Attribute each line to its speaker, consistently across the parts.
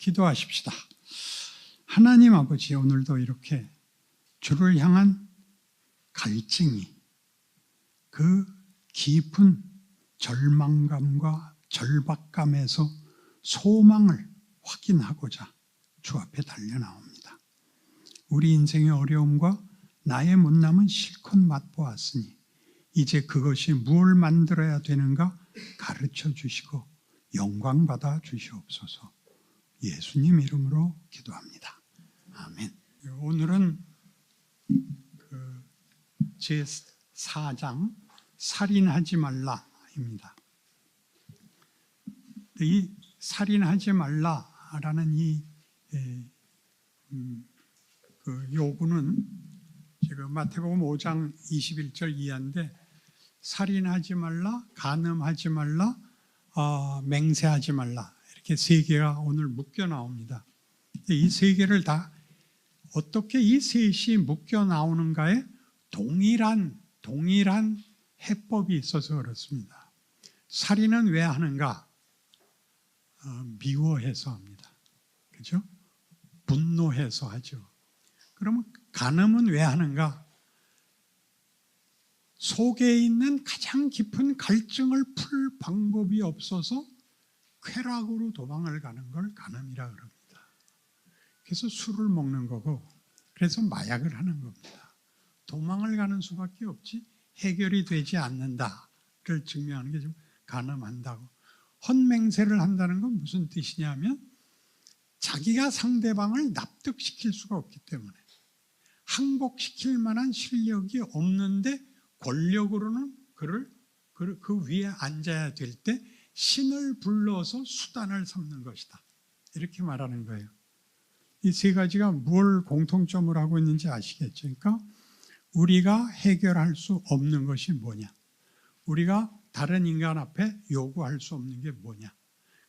Speaker 1: 기도하십시다. 하나님 아버지, 오늘도 이렇게 주를 향한 갈증이 그 깊은 절망감과 절박감에서 소망을 확인하고자 주 앞에 달려나옵니다. 우리 인생의 어려움과 나의 못남은 실컷 맛보았으니 이제 그것이 무엇을 만들어야 되는가 가르쳐 주시고 영광 받아 주시옵소서. 예수님 이름으로 기도합니다. 아멘. 오늘은 제4장 살인하지 말라입니다. 이 살인하지 말라라는 이 요구는 지금 마태복음 5장 21절 이하인데, 살인하지 말라, 간음하지 말라, 맹세하지 말라, 이렇게 세 개가 오늘 묶여 나옵니다. 이 세 개를 다 어떻게 이 셋이 묶여 나오는가에 동일한 해법이 있어서 그렇습니다. 살인은 왜 하는가? 미워해서 합니다. 그죠? 분노해서 하죠. 그러면 간음은 왜 하는가? 속에 있는 가장 깊은 갈증을 풀 방법이 없어서 쾌락으로 도망을 가는 걸 간음이라 그럽니다. 그래서 술을 먹는 거고, 그래서 마약을 하는 겁니다. 도망을 가는 수밖에 없지 해결이 되지 않는다를 증명하는 게 좀 간음한다고. 헛맹세를 한다는 건 무슨 뜻이냐면 자기가 상대방을 납득시킬 수가 없기 때문에, 항복시킬 만한 실력이 없는데 권력으로는 그를 그 위에 앉아야 될 때 신을 불러서 수단을 삼는 것이다, 이렇게 말하는 거예요. 이 세 가지가 뭘 공통점을 하고 있는지 아시겠죠? 그러니까 우리가 해결할 수 없는 것이 뭐냐, 우리가 다른 인간 앞에 요구할 수 없는 게 뭐냐,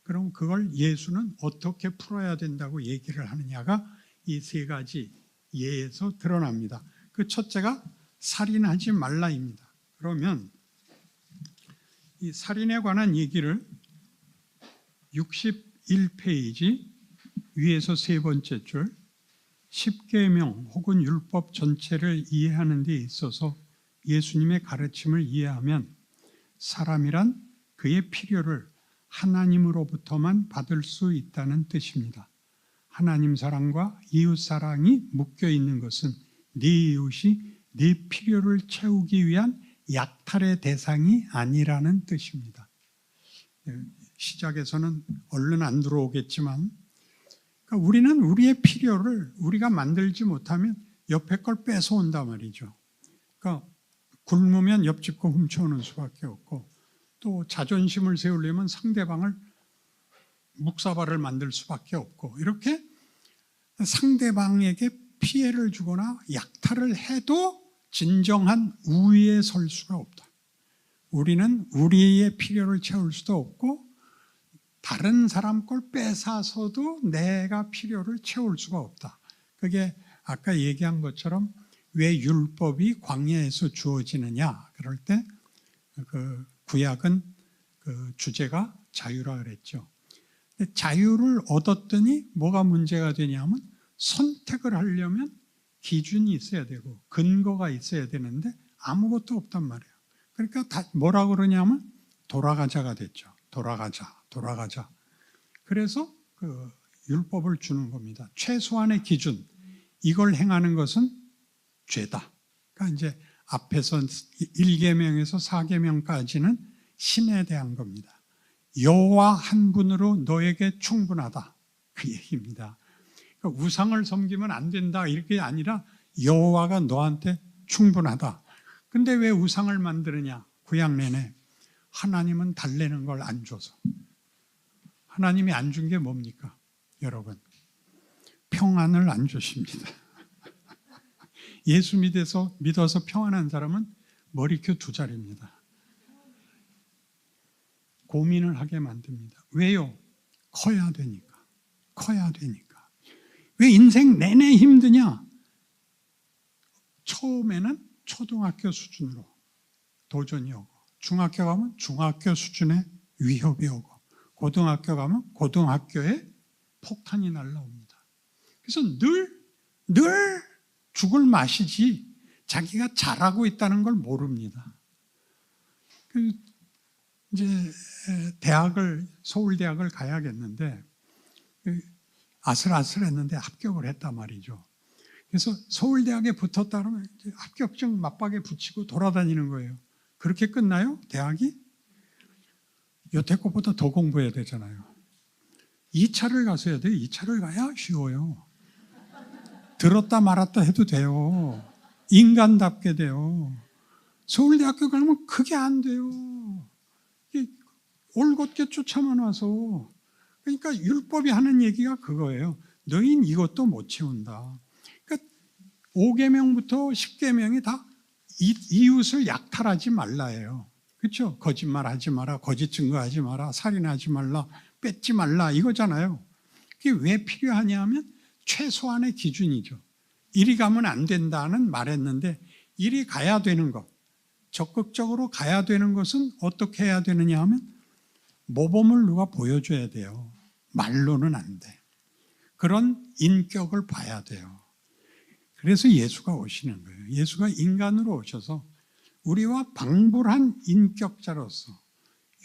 Speaker 1: 그럼 그걸 예수는 어떻게 풀어야 된다고 얘기를 하느냐가 이 세 가지 예에서 드러납니다. 그 첫째가 살인하지 말라입니다. 그러면 이 살인에 관한 얘기를 61페이지 위에서 세 번째 줄, 십계명 혹은 율법 전체를 이해하는 데 있어서 예수님의 가르침을 이해하면 사람이란 그의 필요를 하나님으로부터만 받을 수 있다는 뜻입니다. 하나님 사랑과 이웃 사랑이 묶여 있는 것은 네 이웃이 네 필요를 채우기 위한 약탈의 대상이 아니라는 뜻입니다. 시작에서는 얼른 안 들어오겠지만, 그러니까 우리는 우리의 필요를 우리가 만들지 못하면 옆에 걸 뺏어온단 말이죠. 그러니까 굶으면 옆집 거 훔쳐오는 수밖에 없고, 또 자존심을 세우려면 상대방을 묵사발을 만들 수밖에 없고, 이렇게 상대방에게 피해를 주거나 약탈을 해도 진정한 우위에 설 수가 없다. 우리는 우리의 필요를 채울 수도 없고 다른 사람 걸 뺏어서도 내가 필요를 채울 수가 없다. 그게 아까 얘기한 것처럼 왜 율법이 광야에서 주어지느냐, 그럴 때 그 구약은 그 주제가 자유라 그랬죠. 근데 자유를 얻었더니 뭐가 문제가 되냐면 선택을 하려면 기준이 있어야 되고 근거가 있어야 되는데 아무것도 없단 말이에요. 그러니까 뭐라고 그러냐면 돌아가자가 됐죠. 돌아가자. 그래서 그 율법을 주는 겁니다. 최소한의 기준, 이걸 행하는 것은 죄다. 그러니까 이제 앞에서 1계명에서 4계명까지는 신에 대한 겁니다. 여호와 한 분으로 너에게 충분하다, 그 얘기입니다. 그러니까 우상을 섬기면 안 된다, 이렇게 아니라 여호와가 너한테 충분하다. 근데 왜 우상을 만드느냐? 구약 내내 하나님은 달래는 걸 안 줘서. 하나님이 안 준 게 뭡니까? 여러분, 평안을 안 주십니다. 예수 믿어서 평안한 사람은 머리큐 2자리입니다. 고민을 하게 만듭니다. 왜요? 커야 되니까. 왜 인생 내내 힘드냐? 처음에는 초등학교 수준으로 도전이 오고, 중학교 가면 중학교 수준의 위협이 오고, 고등학교 가면 고등학교의 폭탄이 날라옵니다. 그래서 늘 죽을 맛이지 자기가 잘하고 있다는 걸 모릅니다. 이제 서울대학을 가야겠는데 아슬아슬했는데 합격을 했단 말이죠. 그래서 서울대학에 붙었다 그러면 이제 합격증 맞박에 붙이고 돌아다니는 거예요. 그렇게 끝나요? 대학이? 여태껏보다 더 공부해야 되잖아요. 2차를 가서 해야 돼요. 2차를 가야 쉬워요. 들었다 말았다 해도 돼요. 인간답게 돼요. 서울대학교 가면 그게 안 돼요. 올곧게 쫓아만 와서. 그러니까 율법이 하는 얘기가 그거예요. 너희는 이것도 못 채운다. 그러니까 5계명부터 10계명이 다 이웃을 약탈하지 말라예요. 그렇죠? 거짓말하지 마라, 거짓 증거하지 마라, 살인하지 말라, 뺏지 말라 이거잖아요. 그게 왜 필요하냐 하면 최소한의 기준이죠. 이리 가면 안 된다는 말했는데 이리 가야 되는 것, 적극적으로 가야 되는 것은 어떻게 해야 되느냐 하면 모범을 누가 보여줘야 돼요. 말로는 안 돼. 그런 인격을 봐야 돼요. 그래서 예수가 오시는 거예요. 예수가 인간으로 오셔서 우리와 방불한 인격자로서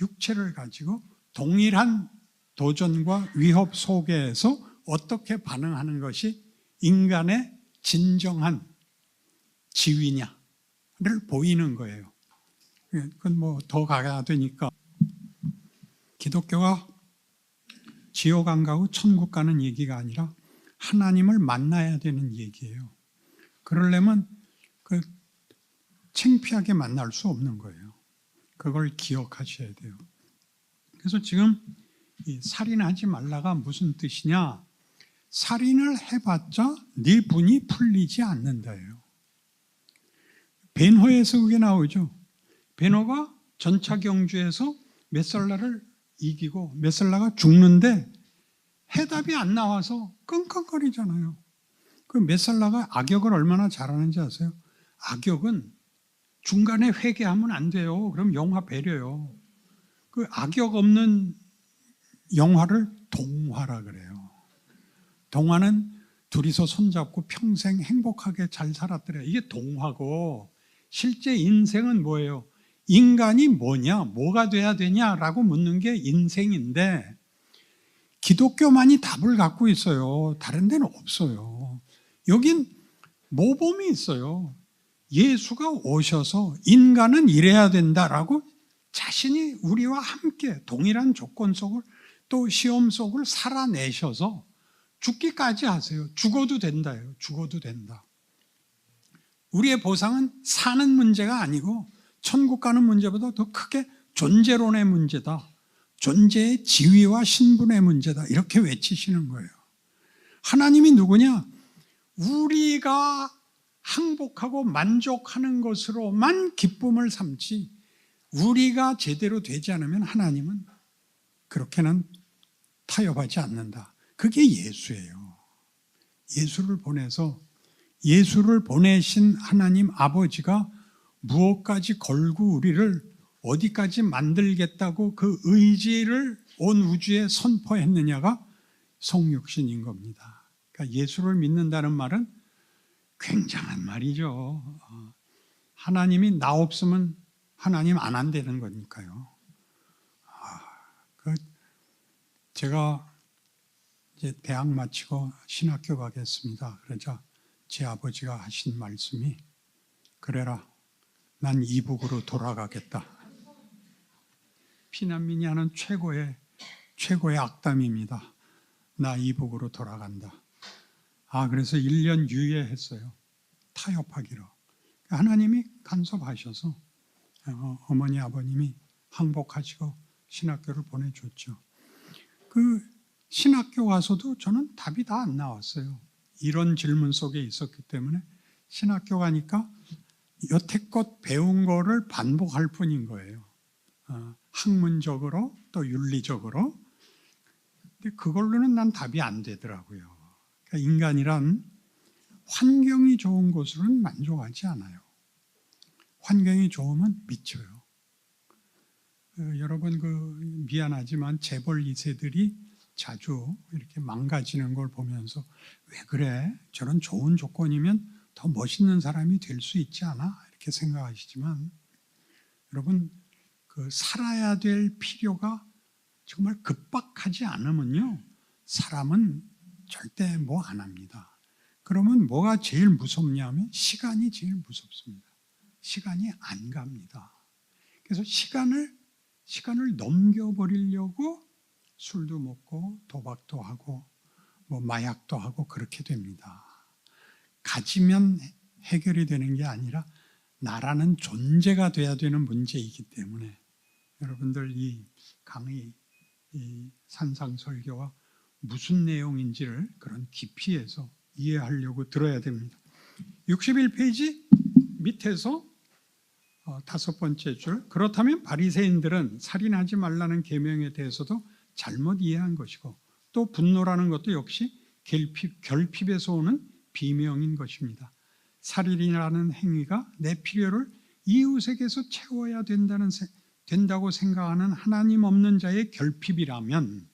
Speaker 1: 육체를 가지고 동일한 도전과 위협 속에서 어떻게 반응하는 것이 인간의 진정한 지위냐를 보이는 거예요. 그건 뭐 더 가야 되니까 기독교가 지옥 안 가고 천국 가는 얘기가 아니라 하나님을 만나야 되는 얘기예요. 그러려면 창피하게 만날 수 없는 거예요. 그걸 기억하셔야 돼요. 그래서 지금 이 살인하지 말라가 무슨 뜻이냐? 살인을 해봤자 네 분이 풀리지 않는다예요. 벤허에서 그게 나오죠. 벤허가 전차경주에서 메살라를 이기고 메살라가 죽는데 해답이 안 나와서 끙끙거리잖아요. 그 메살라가 악역을 얼마나 잘하는지 아세요? 악역은 중간에 회개하면 안 돼요. 그럼 영화 배려요. 그 악역 없는 영화를 동화라 그래요. 동화는 둘이서 손잡고 평생 행복하게 잘 살았더래요. 이게 동화고 실제 인생은 뭐예요? 인간이 뭐냐? 뭐가 돼야 되냐라고 묻는 게 인생인데 기독교만이 답을 갖고 있어요. 다른 데는 없어요. 여긴 모범이 있어요. 예수가 오셔서 인간은 이래야 된다라고 자신이 우리와 함께 동일한 조건 속을 또 시험 속을 살아내셔서 죽기까지 하세요. 죽어도 된다요. 죽어도 된다. 우리의 보상은 사는 문제가 아니고 천국 가는 문제보다 더 크게 존재론의 문제다. 존재의 지위와 신분의 문제다. 이렇게 외치시는 거예요. 하나님이 누구냐? 우리가 항복하고 만족하는 것으로만 기쁨을 삼지 우리가 제대로 되지 않으면 하나님은 그렇게는 타협하지 않는다. 그게 예수예요. 예수를 보내서 예수를 보내신 하나님 아버지가 무엇까지 걸고 우리를 어디까지 만들겠다고 그 의지를 온 우주에 선포했느냐가 성육신인 겁니다. 그러니까 예수를 믿는다는 말은 굉장한 말이죠. 하나님이 나 없으면 하나님 안 한다는 거니까요. 제가 이제 대학 마치고 신학교 가겠습니다. 그러자 제 아버지가 하신 말씀이 그래라, 난 이북으로 돌아가겠다. 피난민이 하는 최고의 악담입니다. 나 이북으로 돌아간다. 그래서 1년 유예했어요. 타협하기로. 하나님이 간섭하셔서 어머니 아버님이 항복하시고 신학교를 보내줬죠. 그 신학교 가서도 저는 답이 다 안 나왔어요. 이런 질문 속에 있었기 때문에 신학교 가니까 여태껏 배운 거를 반복할 뿐인 거예요. 학문적으로 또 윤리적으로. 근데 그걸로는 난 답이 안 되더라고요. 그러니까 인간이란 환경이 좋은 곳으로는 만족하지 않아요. 환경이 좋으면 미쳐요. 여러분 미안하지만 재벌 2세들이 자주 이렇게 망가지는 걸 보면서 왜 그래? 저런 좋은 조건이면 더 멋있는 사람이 될 수 있지 않아? 이렇게 생각하시지만 여러분, 그 살아야 될 필요가 정말 급박하지 않으면요, 사람은 절대 뭐 안 합니다. 그러면 뭐가 제일 무섭냐면 시간이 제일 무섭습니다. 시간이 안 갑니다. 그래서 시간을 넘겨버리려고 술도 먹고 도박도 하고 뭐 마약도 하고 그렇게 됩니다. 가지면 해결이 되는 게 아니라 나라는 존재가 돼야 되는 문제이기 때문에 여러분들 이 강의, 이 산상설교가 무슨 내용인지를 그런 깊이에서 이해하려고 들어야 됩니다. 61페이지 밑에서 5번째 줄, 그렇다면 바리새인들은 살인하지 말라는 계명에 대해서도 잘못 이해한 것이고 또 분노라는 것도 역시 결핍에서 오는 비명인 것입니다. 살인이라는 행위가 내 필요를 이웃에게서 채워야 된다고 생각하는 하나님 없는 자의 결핍이라면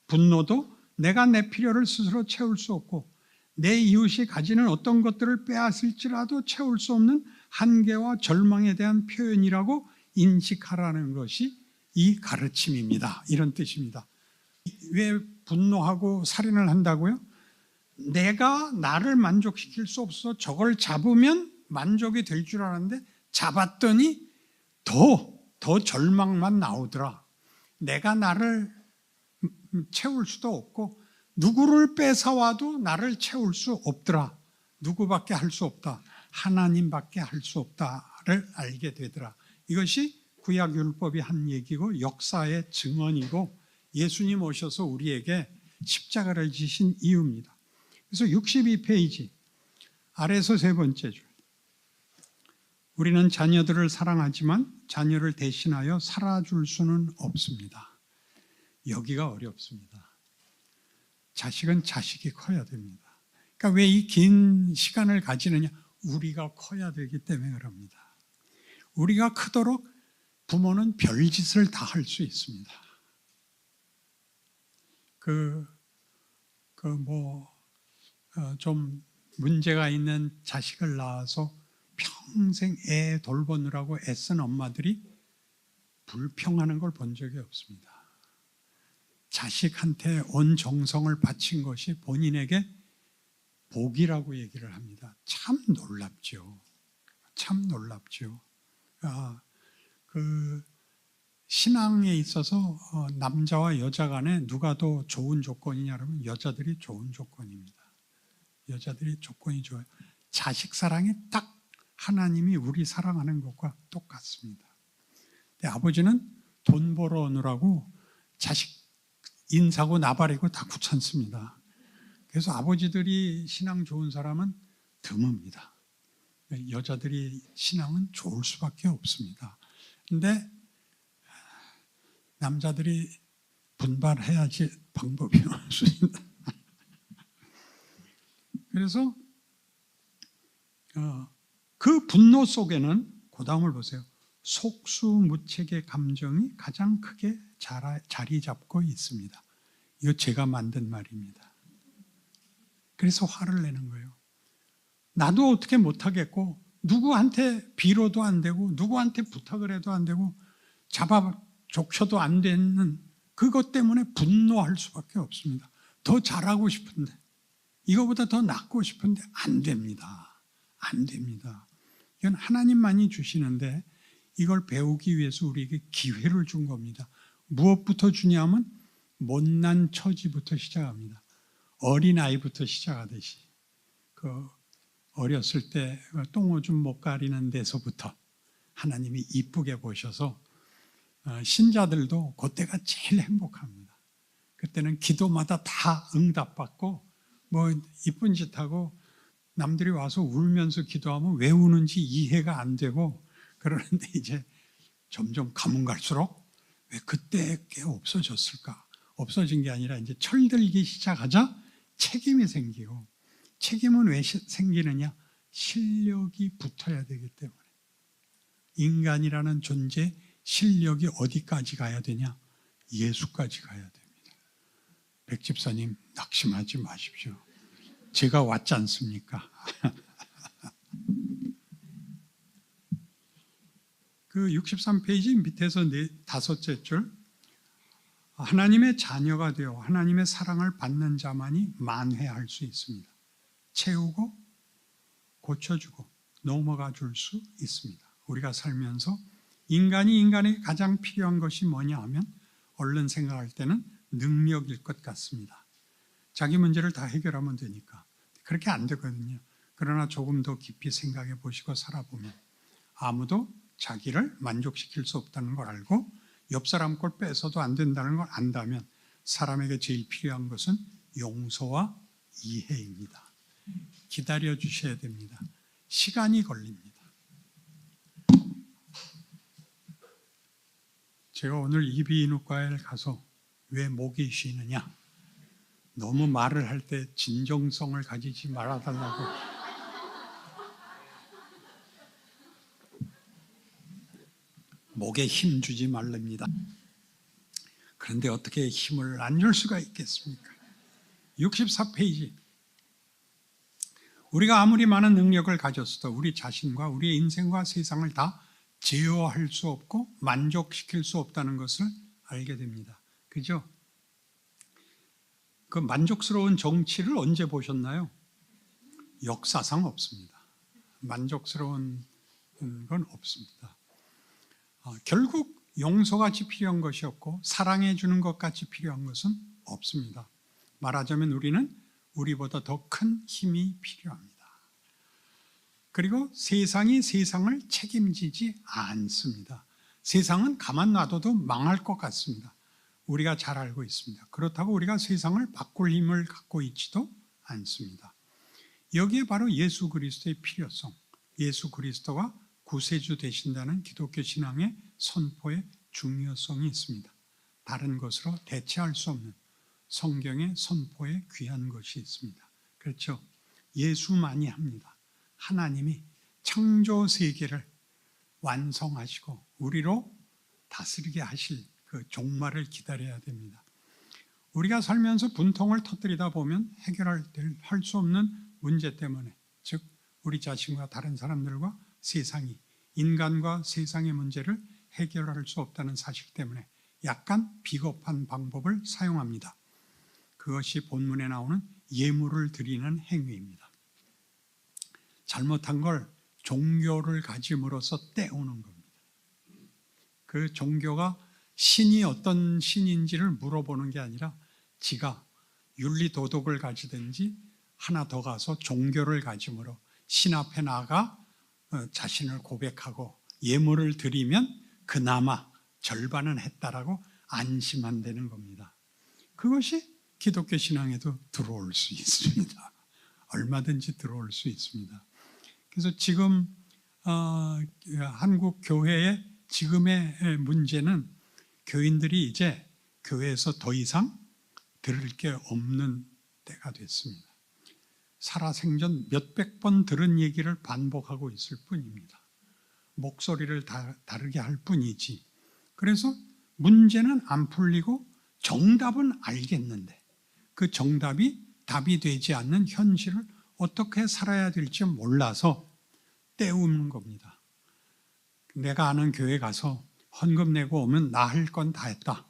Speaker 1: 분노도 내가 내 필요를 스스로 채울 수 없고 내 이웃이 가지는 어떤 것들을 빼앗을지라도 채울 수 없는 한계와 절망에 대한 표현이라고 인식하라는 것이 이 가르침입니다. 이런 뜻입니다. 왜 분노하고 살인을 한다고요? 내가 나를 만족시킬 수 없어 저걸 잡으면 만족이 될 줄 알았는데 잡았더니 더 절망만 나오더라. 내가 나를 채울 수도 없고 누구를 뺏어와도 나를 채울 수 없더라. 누구밖에 할 수 없다. 하나님밖에 할 수 없다를 알게 되더라. 이것이 구약율법이 한 얘기고 역사의 증언이고 예수님 오셔서 우리에게 십자가를 지신 이유입니다. 그래서 62페이지 아래서 세 번째 줄, 우리는 자녀들을 사랑하지만 자녀를 대신하여 살아줄 수는 없습니다. 여기가 어렵습니다. 자식은 자식이 커야 됩니다. 그러니까 왜 이 긴 시간을 가지느냐? 우리가 커야 되기 때문에 그럽니다. 우리가 크도록 부모는 별짓을 다 할 수 있습니다. 좀 문제가 있는 자식을 낳아서 평생 애 돌보느라고 애쓴 엄마들이 불평하는 걸 본 적이 없습니다. 자식한테 온 정성을 바친 것이 본인에게 복이라고 얘기를 합니다. 참 놀랍죠. 참 놀랍죠. 신앙에 있어서 남자와 여자 간에 누가 더 좋은 조건이냐 그러면 여자들이 좋은 조건입니다. 여자들이 조건이 좋아요. 자식 사랑이 딱 하나님이 우리 사랑하는 것과 똑같습니다. 근데 아버지는 돈 벌어오느라고 자식 인사고 나발이고 다 귀찮습니다. 그래서 아버지들이 신앙 좋은 사람은 드뭅니다. 여자들이 신앙은 좋을 수밖에 없습니다. 근데 남자들이 분발해야지 방법이 없습니다. 그래서 그 분노 속에는 그 다음을 보세요. 속수무책의 감정이 가장 크게 자리 잡고 있습니다. 이거 제가 만든 말입니다. 그래서 화를 내는 거예요. 나도 어떻게 못하겠고 누구한테 빌어도 안 되고 누구한테 부탁을 해도 안 되고 족쳐도 안 되는 그것 때문에 분노할 수밖에 없습니다. 더 잘하고 싶은데 이거보다 더 낫고 싶은데 안 됩니다. 안 됩니다. 이건 하나님만이 주시는데 이걸 배우기 위해서 우리에게 기회를 준 겁니다. 무엇부터 주냐면 못난 처지부터 시작합니다. 어린아이부터 시작하듯이 어렸을 때 똥오줌 못 가리는 데서부터 하나님이 이쁘게 보셔서 신자들도 그때가 제일 행복합니다. 그때는 기도마다 다 응답받고 뭐 이쁜 짓 하고 남들이 와서 울면서 기도하면 왜 우는지 이해가 안 되고 그러는데 이제 점점 가면 갈수록 왜 그때 게 없어졌을까? 없어진 게 아니라 이제 철들기 시작하자 책임이 생기고 책임은 왜 생기느냐? 실력이 붙어야 되기 때문에 인간이라는 존재 실력이 어디까지 가야 되냐? 예수까지 가야 됩니다. 백 집사님 낙심하지 마십시오. 제가 왔지 않습니까? 그 63페이지 밑에서 다섯째 줄, 하나님의 자녀가 되어 하나님의 사랑을 받는 자만이 만회할 수 있습니다. 채우고 고쳐주고 넘어가 줄 수 있습니다. 우리가 살면서 인간이 인간에게 가장 필요한 것이 뭐냐 하면 얼른 생각할 때는 능력일 것 같습니다. 자기 문제를 다 해결하면 되니까. 그렇게 안 되거든요. 그러나 조금 더 깊이 생각해 보시고 살아보면 아무도 자기를 만족시킬 수 없다는 걸 알고 옆 사람 걸 뺏어도 안 된다는 걸 안다면 사람에게 제일 필요한 것은 용서와 이해입니다. 기다려 주셔야 됩니다. 시간이 걸립니다. 제가 오늘 이비인후과에 가서 왜 목이 쉬느냐? 너무 말을 할 때 진정성을 가지지 말아달라고. 목에 힘 주지 말랍니다. 그런데 어떻게 힘을 안 줄 수가 있겠습니까? 64페이지. 우리가 아무리 많은 능력을 가졌어도 우리 자신과 우리의 인생과 세상을 다 제어할 수 없고 만족시킬 수 없다는 것을 알게 됩니다. 그죠? 그 만족스러운 정치를 언제 보셨나요? 역사상 없습니다. 만족스러운 건 없습니다. 결국 용서같이 필요한 것이 없고 사랑해 주는 것같이 필요한 것은 없습니다. 말하자면 우리는 우리보다 더 큰 힘이 필요합니다. 그리고 세상이 세상을 책임지지 않습니다. 세상은 가만 놔둬도 망할 것 같습니다. 우리가 잘 알고 있습니다. 그렇다고 우리가 세상을 바꿀 힘을 갖고 있지도 않습니다. 여기에 바로 예수 그리스도의 필요성, 예수 그리스도가 구세주 되신다는 기독교 신앙의 선포의 중요성이 있습니다. 다른 것으로 대체할 수 없는 성경의 선포에 귀한 것이 있습니다. 그렇죠? 예수만이 합니다. 하나님이 창조 세계를 완성하시고 우리로 다스리게 하실 그 종말을 기다려야 됩니다. 우리가 살면서 분통을 터뜨리다 보면 해결할 수 없는 문제 때문에, 즉 우리 자신과 다른 사람들과 세상이, 인간과 세상의 문제를 해결할 수 없다는 사실 때문에 약간 비겁한 방법을 사용합니다. 그것이 본문에 나오는 예물을 드리는 행위입니다. 잘못한 걸 종교를 가짐으로써 떼우는 겁니다. 그 종교가 신이 어떤 신인지를 물어보는 게 아니라 지가 윤리 도덕을 가지든지 하나 더 가서 종교를 가짐으로 신 앞에 나가 자신을 고백하고 예물을 드리면 그나마 절반은 했다라고 안심한다는 겁니다. 그것이 기독교 신앙에도 들어올 수 있습니다. 얼마든지 들어올 수 있습니다. 그래서 지금 한국 교회의 지금의 문제는 교인들이 이제 교회에서 더 이상 들을 게 없는 때가 됐습니다. 살아생전 몇백 번 들은 얘기를 반복하고 있을 뿐입니다. 목소리를 다르게 할 뿐이지. 그래서 문제는 안 풀리고 정답은 알겠는데 그 정답이 답이 되지 않는 현실을 어떻게 살아야 될지 몰라서 때우는 겁니다. 내가 아는 교회 가서 헌금 내고 오면 나 할 건 다 했다.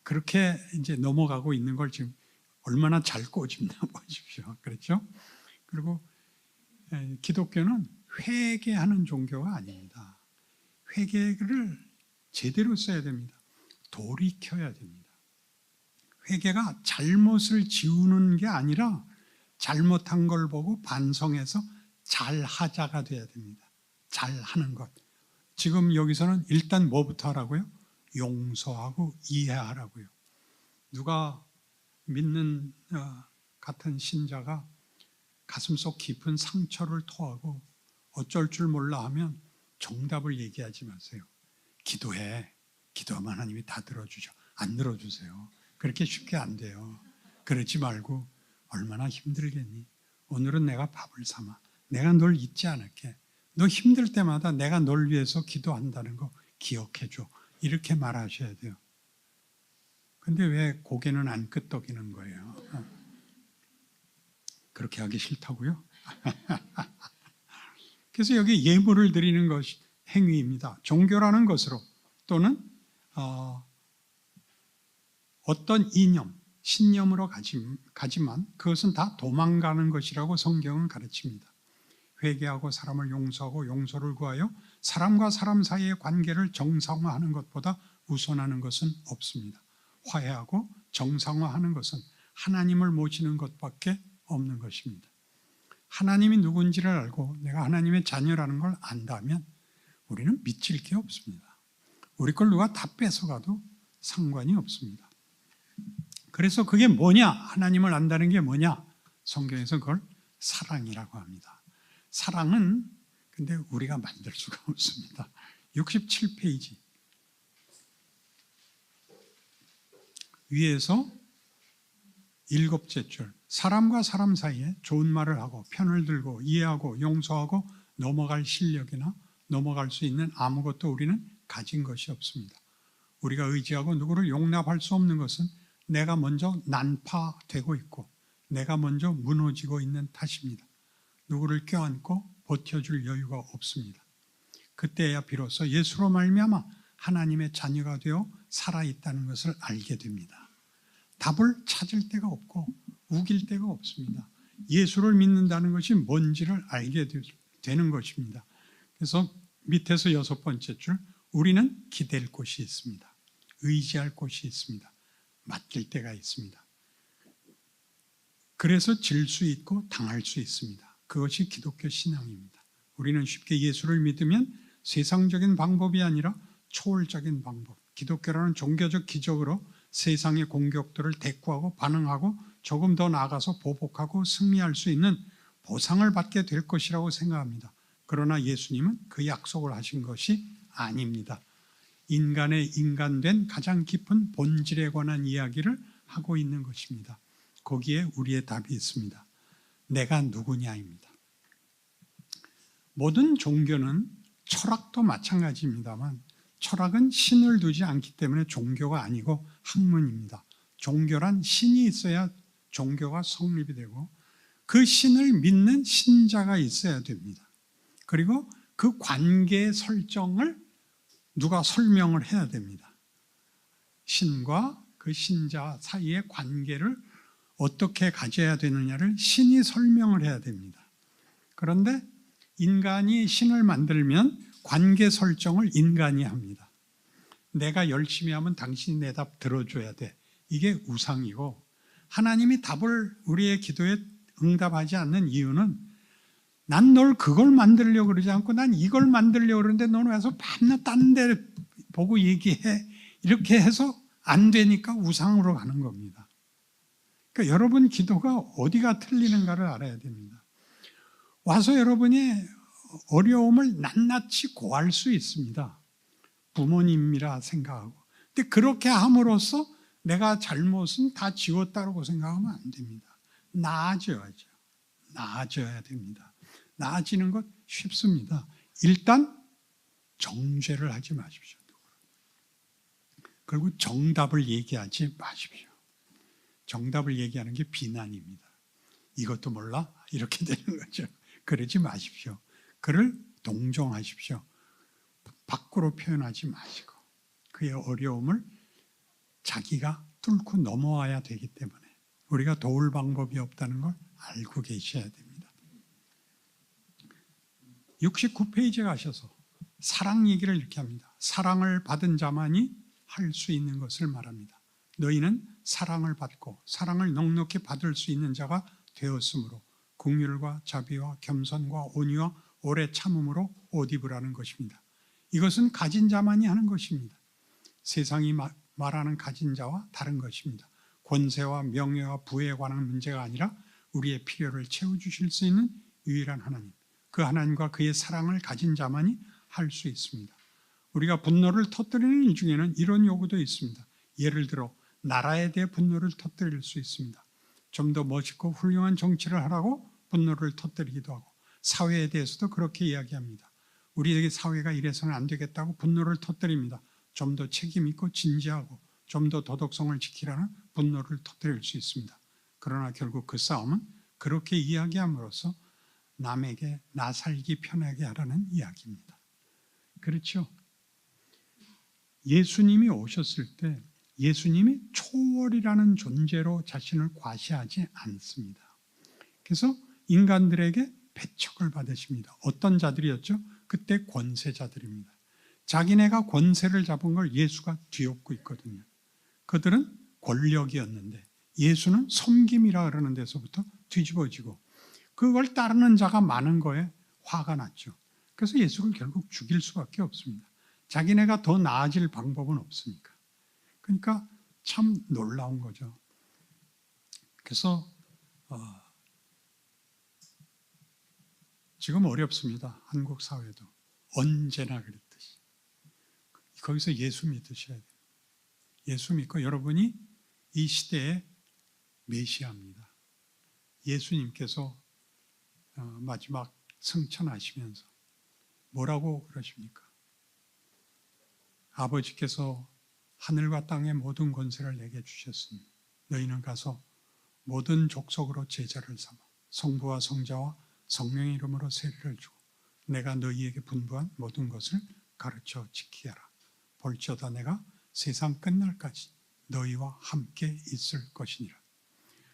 Speaker 1: 그렇게 이제 넘어가고 있는 걸 지금 얼마나 잘 꼬집나 보십시오. 그렇죠? 그리고 기독교는 회개하는 종교가 아닙니다. 회개를 제대로 써야 됩니다. 돌이켜야 됩니다. 회개가 잘못을 지우는 게 아니라 잘못한 걸 보고 반성해서 잘하자가 돼야 됩니다. 잘하는 것. 지금 여기서는 일단 뭐부터 하라고요? 용서하고 이해하라고요. 누가 믿는 같은 신자가 가슴속 깊은 상처를 토하고 어쩔 줄 몰라 하면 정답을 얘기하지 마세요. 기도해. 기도하면 하나님이 다 들어주죠. 안 들어주세요. 그렇게 쉽게 안 돼요. 그러지 말고 얼마나 힘들겠니? 오늘은 내가 밥을 삼아. 내가 널 잊지 않을게. 너 힘들 때마다 내가 널 위해서 기도한다는 거 기억해줘. 이렇게 말하셔야 돼요. 근데 왜 고개는 안 끄덕이는 거예요? 그렇게 하기 싫다고요? 그래서 여기 예물을 드리는 것이 행위입니다. 종교라는 것으로 또는 어떤 이념, 신념으로 가지만 그것은 다 도망가는 것이라고 성경은 가르칩니다. 회개하고 사람을 용서하고 용서를 구하여 사람과 사람 사이의 관계를 정상화하는 것보다 우선하는 것은 없습니다. 화해하고 정상화하는 것은 하나님을 모시는 것밖에 없는 것입니다. 하나님이 누군지를 알고 내가 하나님의 자녀라는 걸 안다면 우리는 미칠 게 없습니다. 우리 걸 누가 다 뺏어가도 상관이 없습니다. 그래서 그게 뭐냐? 하나님을 안다는 게 뭐냐? 성경에서 그걸 사랑이라고 합니다. 사랑은 근데 우리가 만들 수가 없습니다. 67페이지 위에서 7째 줄, 사람과 사람 사이에 좋은 말을 하고 편을 들고 이해하고 용서하고 넘어갈 실력이나 넘어갈 수 있는 아무것도 우리는 가진 것이 없습니다. 우리가 의지하고 누구를 용납할 수 없는 것은 내가 먼저 난파되고 있고 내가 먼저 무너지고 있는 탓입니다. 누구를 껴안고 버텨줄 여유가 없습니다. 그때야 비로소 예수로 말미암아 하나님의 자녀가 되어 살아있다는 것을 알게 됩니다. 답을 찾을 데가 없고 우길 데가 없습니다. 예수를 믿는다는 것이 뭔지를 알게 되는 것입니다. 그래서 밑에서 6번째 줄, 우리는 기댈 곳이 있습니다. 의지할 곳이 있습니다. 맡길 데가 있습니다. 그래서 질 수 있고 당할 수 있습니다. 그것이 기독교 신앙입니다. 우리는 쉽게 예수를 믿으면 세상적인 방법이 아니라 초월적인 방법, 기독교라는 종교적 기적으로 세상의 공격들을 대꾸하고 반응하고 조금 더 나아가서 보복하고 승리할 수 있는 보상을 받게 될 것이라고 생각합니다. 그러나 예수님은 그 약속을 하신 것이 아닙니다. 인간의 인간된 가장 깊은 본질에 관한 이야기를 하고 있는 것입니다. 거기에 우리의 답이 있습니다. 내가 누구냐입니다. 모든 종교는 철학도 마찬가지입니다만 철학은 신을 두지 않기 때문에 종교가 아니고 학문입니다. 종교란 신이 있어야 종교가 성립이 되고 그 신을 믿는 신자가 있어야 됩니다. 그리고 그 관계 설정을 누가 설명을 해야 됩니다. 신과 그 신자 사이의 관계를 어떻게 가져야 되느냐를 신이 설명을 해야 됩니다. 그런데 인간이 신을 만들면 관계 설정을 인간이 합니다. 내가 열심히 하면 당신이 내 답 들어줘야 돼. 이게 우상이고 하나님이 답을 우리의 기도에 응답하지 않는 이유는 난 널 그걸 만들려고 그러지 않고 난 이걸 만들려고 그러는데 너는 와서 밤낮 딴 데 보고 얘기해. 이렇게 해서 안 되니까 우상으로 가는 겁니다. 그러니까 여러분 기도가 어디가 틀리는가를 알아야 됩니다. 와서 여러분이 어려움을 낱낱이 고할 수 있습니다. 부모님이라 생각하고. 근데 그렇게 함으로써 내가 잘못은 다 지웠다고 생각하면 안 됩니다. 나아져야죠. 나아져야 됩니다. 나아지는 것 쉽습니다. 일단 정죄를 하지 마십시오. 그리고 정답을 얘기하지 마십시오. 정답을 얘기하는 게 비난입니다. 이것도 몰라? 이렇게 되는 거죠. 그러지 마십시오. 그를 동정하십시오. 밖으로 표현하지 마시고 그의 어려움을 자기가 뚫고 넘어와야 되기 때문에 우리가 도울 방법이 없다는 걸 알고 계셔야 됩니다. 69페이지에 가셔서 사랑 얘기를 이렇게 합니다. 사랑을 받은 자만이 할 수 있는 것을 말합니다. 너희는 사랑을 받고 사랑을 넉넉히 받을 수 있는 자가 되었으므로 긍휼과 자비와 겸손과 온유와 오래 참음으로 옷 입으라는 것입니다. 이것은 가진 자만이 하는 것입니다. 세상이 말하는 가진 자와 다른 것입니다. 권세와 명예와 부에 관한 문제가 아니라 우리의 필요를 채워주실 수 있는 유일한 하나님, 그 하나님과 그의 사랑을 가진 자만이 할 수 있습니다. 우리가 분노를 터뜨리는 일 중에는 이런 요구도 있습니다. 예를 들어 나라에 대해 분노를 터뜨릴 수 있습니다. 좀 더 멋있고 훌륭한 정치를 하라고 분노를 터뜨리기도 하고 사회에 대해서도 그렇게 이야기합니다. 우리에게 사회가 이래서는 안 되겠다고 분노를 터뜨립니다. 좀 더 책임 있고 진지하고 좀 더 도덕성을 지키라는 분노를 터뜨릴 수 있습니다. 그러나 결국 그 싸움은 그렇게 이야기함으로써 남에게 나 살기 편하게 하라는 이야기입니다. 그렇죠? 예수님이 오셨을 때 예수님이 초월이라는 존재로 자신을 과시하지 않습니다. 그래서 인간들에게 배척을 받으십니다. 어떤 자들이었죠? 그때 권세자들입니다. 자기네가 권세를 잡은 걸 예수가 뒤엎고 있거든요. 그들은 권력이었는데 예수는 섬김이라 그러는 데서부터 뒤집어지고 그걸 따르는 자가 많은 거에 화가 났죠. 그래서 예수를 결국 죽일 수밖에 없습니다. 자기네가 더 나아질 방법은 없으니까. 그러니까 참 놀라운 거죠. 그래서 지금 어렵습니다. 한국 사회도. 언제나 그랬듯이. 거기서 예수 믿으셔야 돼요. 예수 믿고 여러분이 이 시대의 메시아입니다. 예수님께서 마지막 승천하시면서 뭐라고 그러십니까? 아버지께서 하늘과 땅의 모든 권세를 내게 주셨으니 너희는 가서 모든 족속으로 제자를 삼아 성부와 성자와 성령의 이름으로 세례를 주고 내가 너희에게 분부한 모든 것을 가르쳐 지키게 하라. 볼지어다 내가 세상 끝날까지 너희와 함께 있을 것이니라.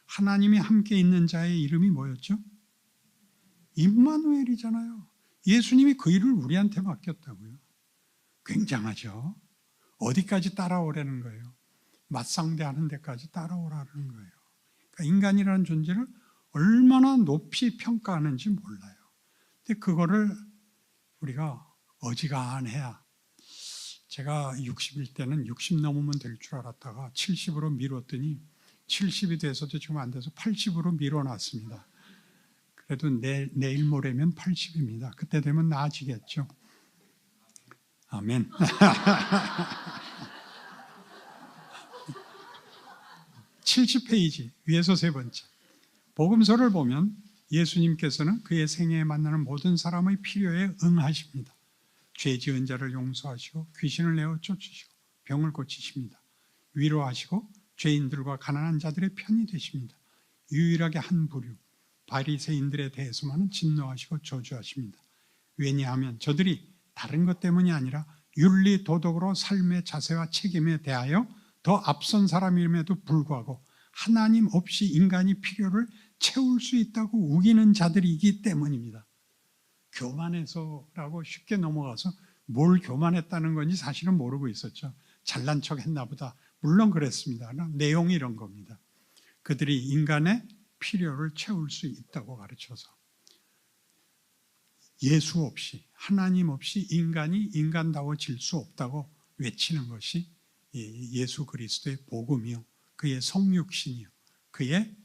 Speaker 1: 하나님이 함께 있는 자의 이름이 뭐였죠? 임마누엘이잖아요. 예수님이 그 일을 우리한테 맡겼다고요. 굉장하죠. 어디까지 따라오라는 거예요? 맞상대하는 데까지 따라오라는 거예요. 그러니까 인간이라는 존재를 얼마나 높이 평가하는지 몰라요. 근데 그거를 우리가 어지간해야, 제가 60일 때는 60 넘으면 될 줄 알았다가 70으로 미뤘더니 70이 돼서도 지금 안 돼서 80으로 미뤄놨습니다. 그래도 내일 모레면 80입니다. 그때 되면 나아지겠죠. 아멘. 70페이지 위에서 세 번째. 복음서를 보면 예수님께서는 그의 생애에 만나는 모든 사람의 필요에 응하십니다. 죄 지은 자를 용서하시고 귀신을 내어 쫓으시고 병을 고치십니다. 위로하시고 죄인들과 가난한 자들의 편이 되십니다. 유일하게 한 부류 바리새인들에 대해서만은 진노하시고 저주하십니다. 왜냐하면 저들이 다른 것 때문이 아니라 윤리 도덕으로 삶의 자세와 책임에 대하여 더 앞선 사람임에도 불구하고 하나님 없이 인간이 필요를 채울 수 있다고 우기는 자들이기 때문입니다. 교만해서라고 쉽게 넘어가서 뭘 교만했다는 건지 사실은 모르고 있었죠. 잘난 척 했나 보다. 물론 그랬습니다. 내용이 이런 겁니다. 그들이 인간의 필요를 채울 수 있다고 가르쳐서 예수 없이, 하나님 없이 인간이 인간다워질 수 없다고 외치는 것이 예수 그리스도의 복음이요, 그의 성육신이요, 그의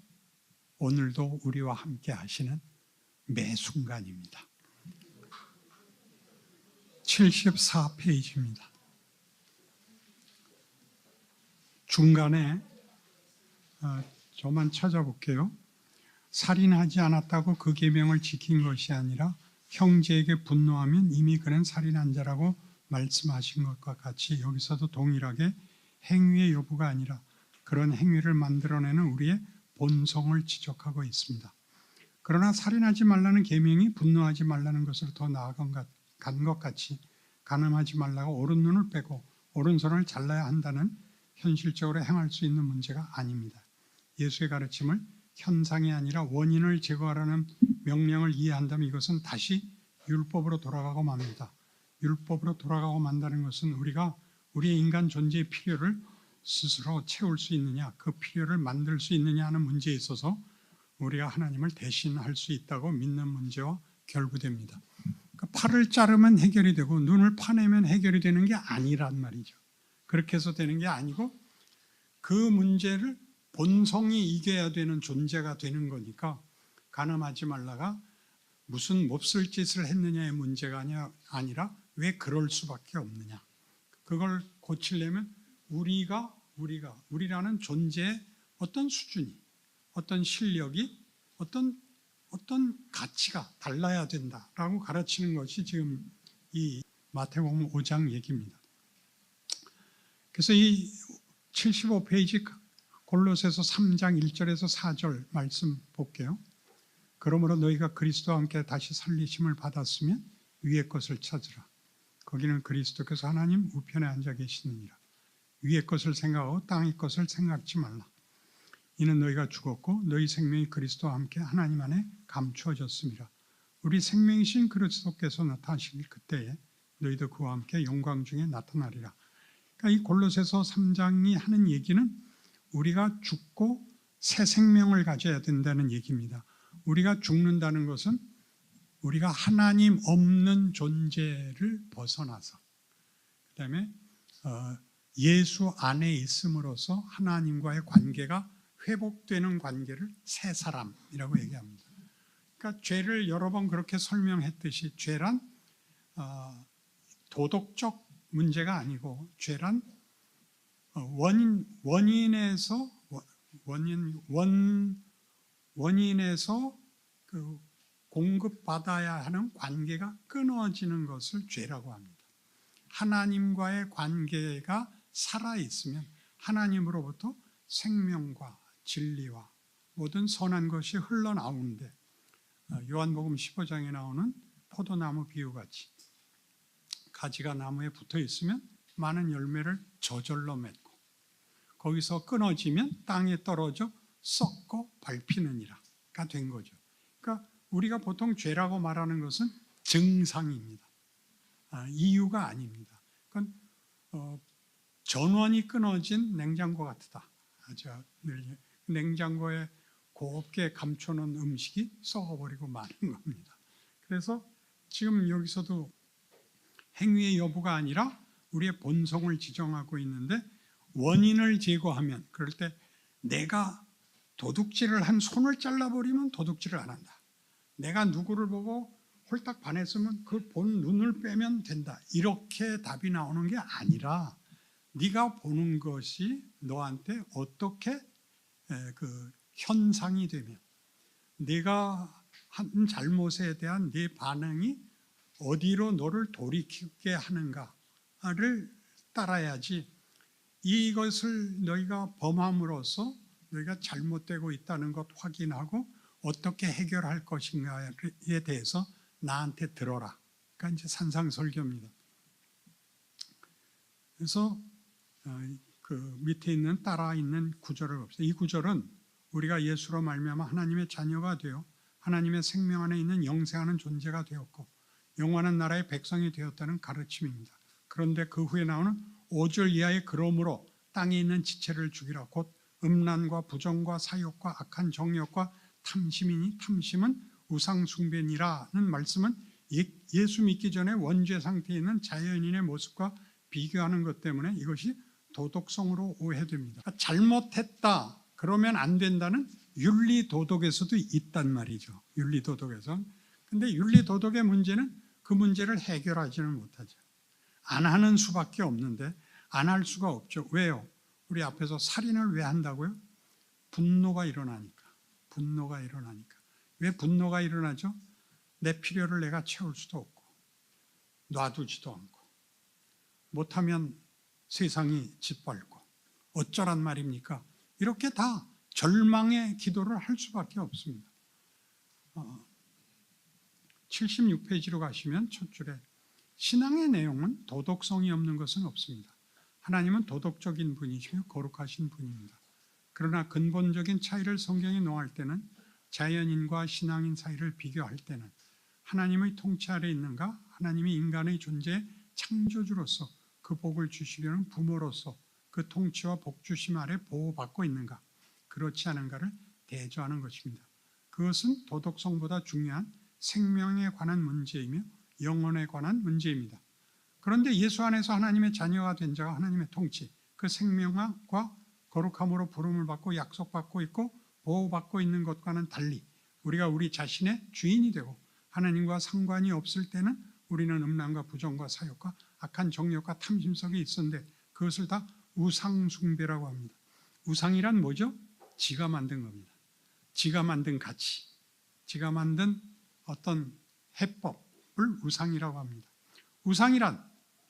Speaker 1: 오늘도 우리와 함께 하시는 매 순간입니다. 74페이지입니다. 중간에 저만 찾아볼게요. 살인하지 않았다고 그 계명을 지킨 것이 아니라 형제에게 분노하면 이미 그는 살인한 자라고 말씀하신 것과 같이 여기서도 동일하게 행위의 여부가 아니라 그런 행위를 만들어내는 우리의 본성을 지적하고 있습니다. 그러나 살인하지 말라는 계명이 분노하지 말라는 것으로 더 나아간 것 같이 간음하지 말라고 오른눈을 빼고 오른손을 잘라야 한다는 현실적으로 행할 수 있는 문제가 아닙니다. 예수의 가르침을 현상이 아니라 원인을 제거하라는 명령을 이해한다면 이것은 다시 율법으로 돌아가고 맙니다. 율법으로 돌아가고 만다는 것은 우리가 우리의 인간 존재의 필요를 스스로 채울 수 있느냐, 그 필요를 만들 수 있느냐 하는 문제에 있어서 우리가 하나님을 대신할 수 있다고 믿는 문제와 결부됩니다. 그러니까 팔을 자르면 해결이 되고 눈을 파내면 해결이 되는 게 아니란 말이죠. 그렇게 해서 되는 게 아니고 그 문제를 본성이 이겨야 되는 존재가 되는 거니까 간음하지 말라가 무슨 몹쓸 짓을 했느냐의 문제가 아니라 왜 그럴 수밖에 없느냐. 그걸 고치려면 우리라는 존재의 어떤 수준이, 어떤 실력이, 어떤 가치가 달라야 된다라고 가르치는 것이 지금 이 마태복음 5장 얘기입니다. 그래서 이 75페이지 골로새서 3장 1절에서 4절 말씀 볼게요. 그러므로 너희가 그리스도와 함께 다시 살리심을 받았으면 위의 것을 찾으라. 거기는 그리스도께서 하나님 우편에 앉아 계시느니라. 위의 것을 생각하고 땅의 것을 생각지 말라. 이는 너희가 죽었고 너희 생명이 그리스도와 함께 하나님 안에 감추어졌습니다. 우리 생명이신 그리스도께서 나타나실 그때에 너희도 그와 함께 영광 중에 나타나리라. 그러니까 이 골로새서 3장이 하는 얘기는 우리가 죽고 새 생명을 가져야 된다는 얘기입니다. 우리가 죽는다는 것은 우리가 하나님 없는 존재를 벗어나서 그다음에 예수 안에 있음으로써 하나님과의 관계가 회복되는 관계를 새 사람이라고 얘기합니다. 그러니까 죄를 여러 번 그렇게 설명했듯이 죄란 도덕적 문제가 아니고 죄란 원인에서 그 공급받아야 하는 관계가 끊어지는 것을 죄라고 합니다. 하나님과의 관계가 살아있으면 하나님으로부터 생명과 진리와 모든 선한 것이 흘러나오는데 요한복음 15장에 나오는 포도나무 비유같이 가지가 나무에 붙어 있으면 많은 열매를 저절로 맺고 거기서 끊어지면 땅에 떨어져 썩고 밟히느니라가 된 거죠. 그러니까 우리가 보통 죄라고 말하는 것은 증상입니다. 이유가 아닙니다. 그건 전원이 끊어진 냉장고 같다. 냉장고에 곱게 감춰놓은 음식이 썩어버리고 마는 겁니다. 그래서 지금 여기서도 행위의 여부가 아니라 우리의 본성을 지정하고 있는데 원인을 제거하면 그럴 때 내가 도둑질을 한 손을 잘라버리면 도둑질을 안 한다. 내가 누구를 보고 홀딱 반했으면 그 본 눈을 빼면 된다. 이렇게 답이 나오는 게 아니라 네가 보는 것이 너한테 어떻게 그 현상이 되면 네가 한 잘못에 대한 네 반응이 어디로 너를 돌이키게 하는가를 따라야지 이것을 너희가 범함으로써 너희가 잘못되고 있다는 것 확인하고 어떻게 해결할 것인가에 대해서 나한테 들어라. 그러니까 이제 산상설교입니다. 그래서 그 밑에 있는 따라 있는 구절을 봅시다. 이 구절은 우리가 예수로 말미암아 하나님의 자녀가 되어 하나님의 생명 안에 있는 영생하는 존재가 되었고 영원한 나라의 백성이 되었다는 가르침입니다. 그런데 그 후에 나오는 5절 이하의 그러므로 땅에 있는 지체를 죽이라. 곧 음란과 부정과 사욕과 악한 정욕과 탐심이니 탐심은 우상숭배니라는 말씀은 예수 믿기 전에 원죄 상태에 있는 자연인의 모습과 비교하는 것 때문에 이것이 도덕성으로 오해됩니다. 잘못했다 그러면 안 된다는 윤리도덕에서도 있단 말이죠. 윤리도덕에서. 근데 윤리도덕의 문제는 그 문제를 해결하지는 못하죠. 안 하는 수밖에 없는데 안 할 수가 없죠. 왜요? 우리 앞에서 살인을 왜 한다고요? 분노가 일어나니까. 분노가 일어나니까. 왜 분노가 일어나죠? 내 필요를 내가 채울 수도 없고 놔두지도 않고 못하면 세상이 짓밟고 어쩌란 말입니까? 이렇게 다 절망의 기도를 할 수밖에 없습니다. 76페이지로 가시면 첫 줄에 신앙의 내용은 도덕성이 없는 것은 없습니다. 하나님은 도덕적인 분이시며 거룩하신 분입니다. 그러나 근본적인 차이를 성경에 놓을 때는 자연인과 신앙인 사이를 비교할 때는 하나님의 통치 아래 있는가, 하나님이 인간의 존재의 창조주로서 그 복을 주시려는 부모로서 그 통치와 복 주심 아래 보호받고 있는가, 그렇지 않은가를 대조하는 것입니다. 그것은 도덕성보다 중요한 생명에 관한 문제이며 영혼에 관한 문제입니다. 그런데 예수 안에서 하나님의 자녀가 된 자가 하나님의 통치, 그 생명과 거룩함으로 부름을 받고 약속받고 있고 보호받고 있는 것과는 달리 우리가 우리 자신의 주인이 되고 하나님과 상관이 없을 때는 우리는 음란과 부정과 사욕과 악한 정욕과 탐심 속에 있었는데 그것을 다 우상숭배라고 합니다. 우상이란 뭐죠? 지가 만든 겁니다. 지가 만든 가치, 지가 만든 어떤 해법을 우상이라고 합니다. 우상이란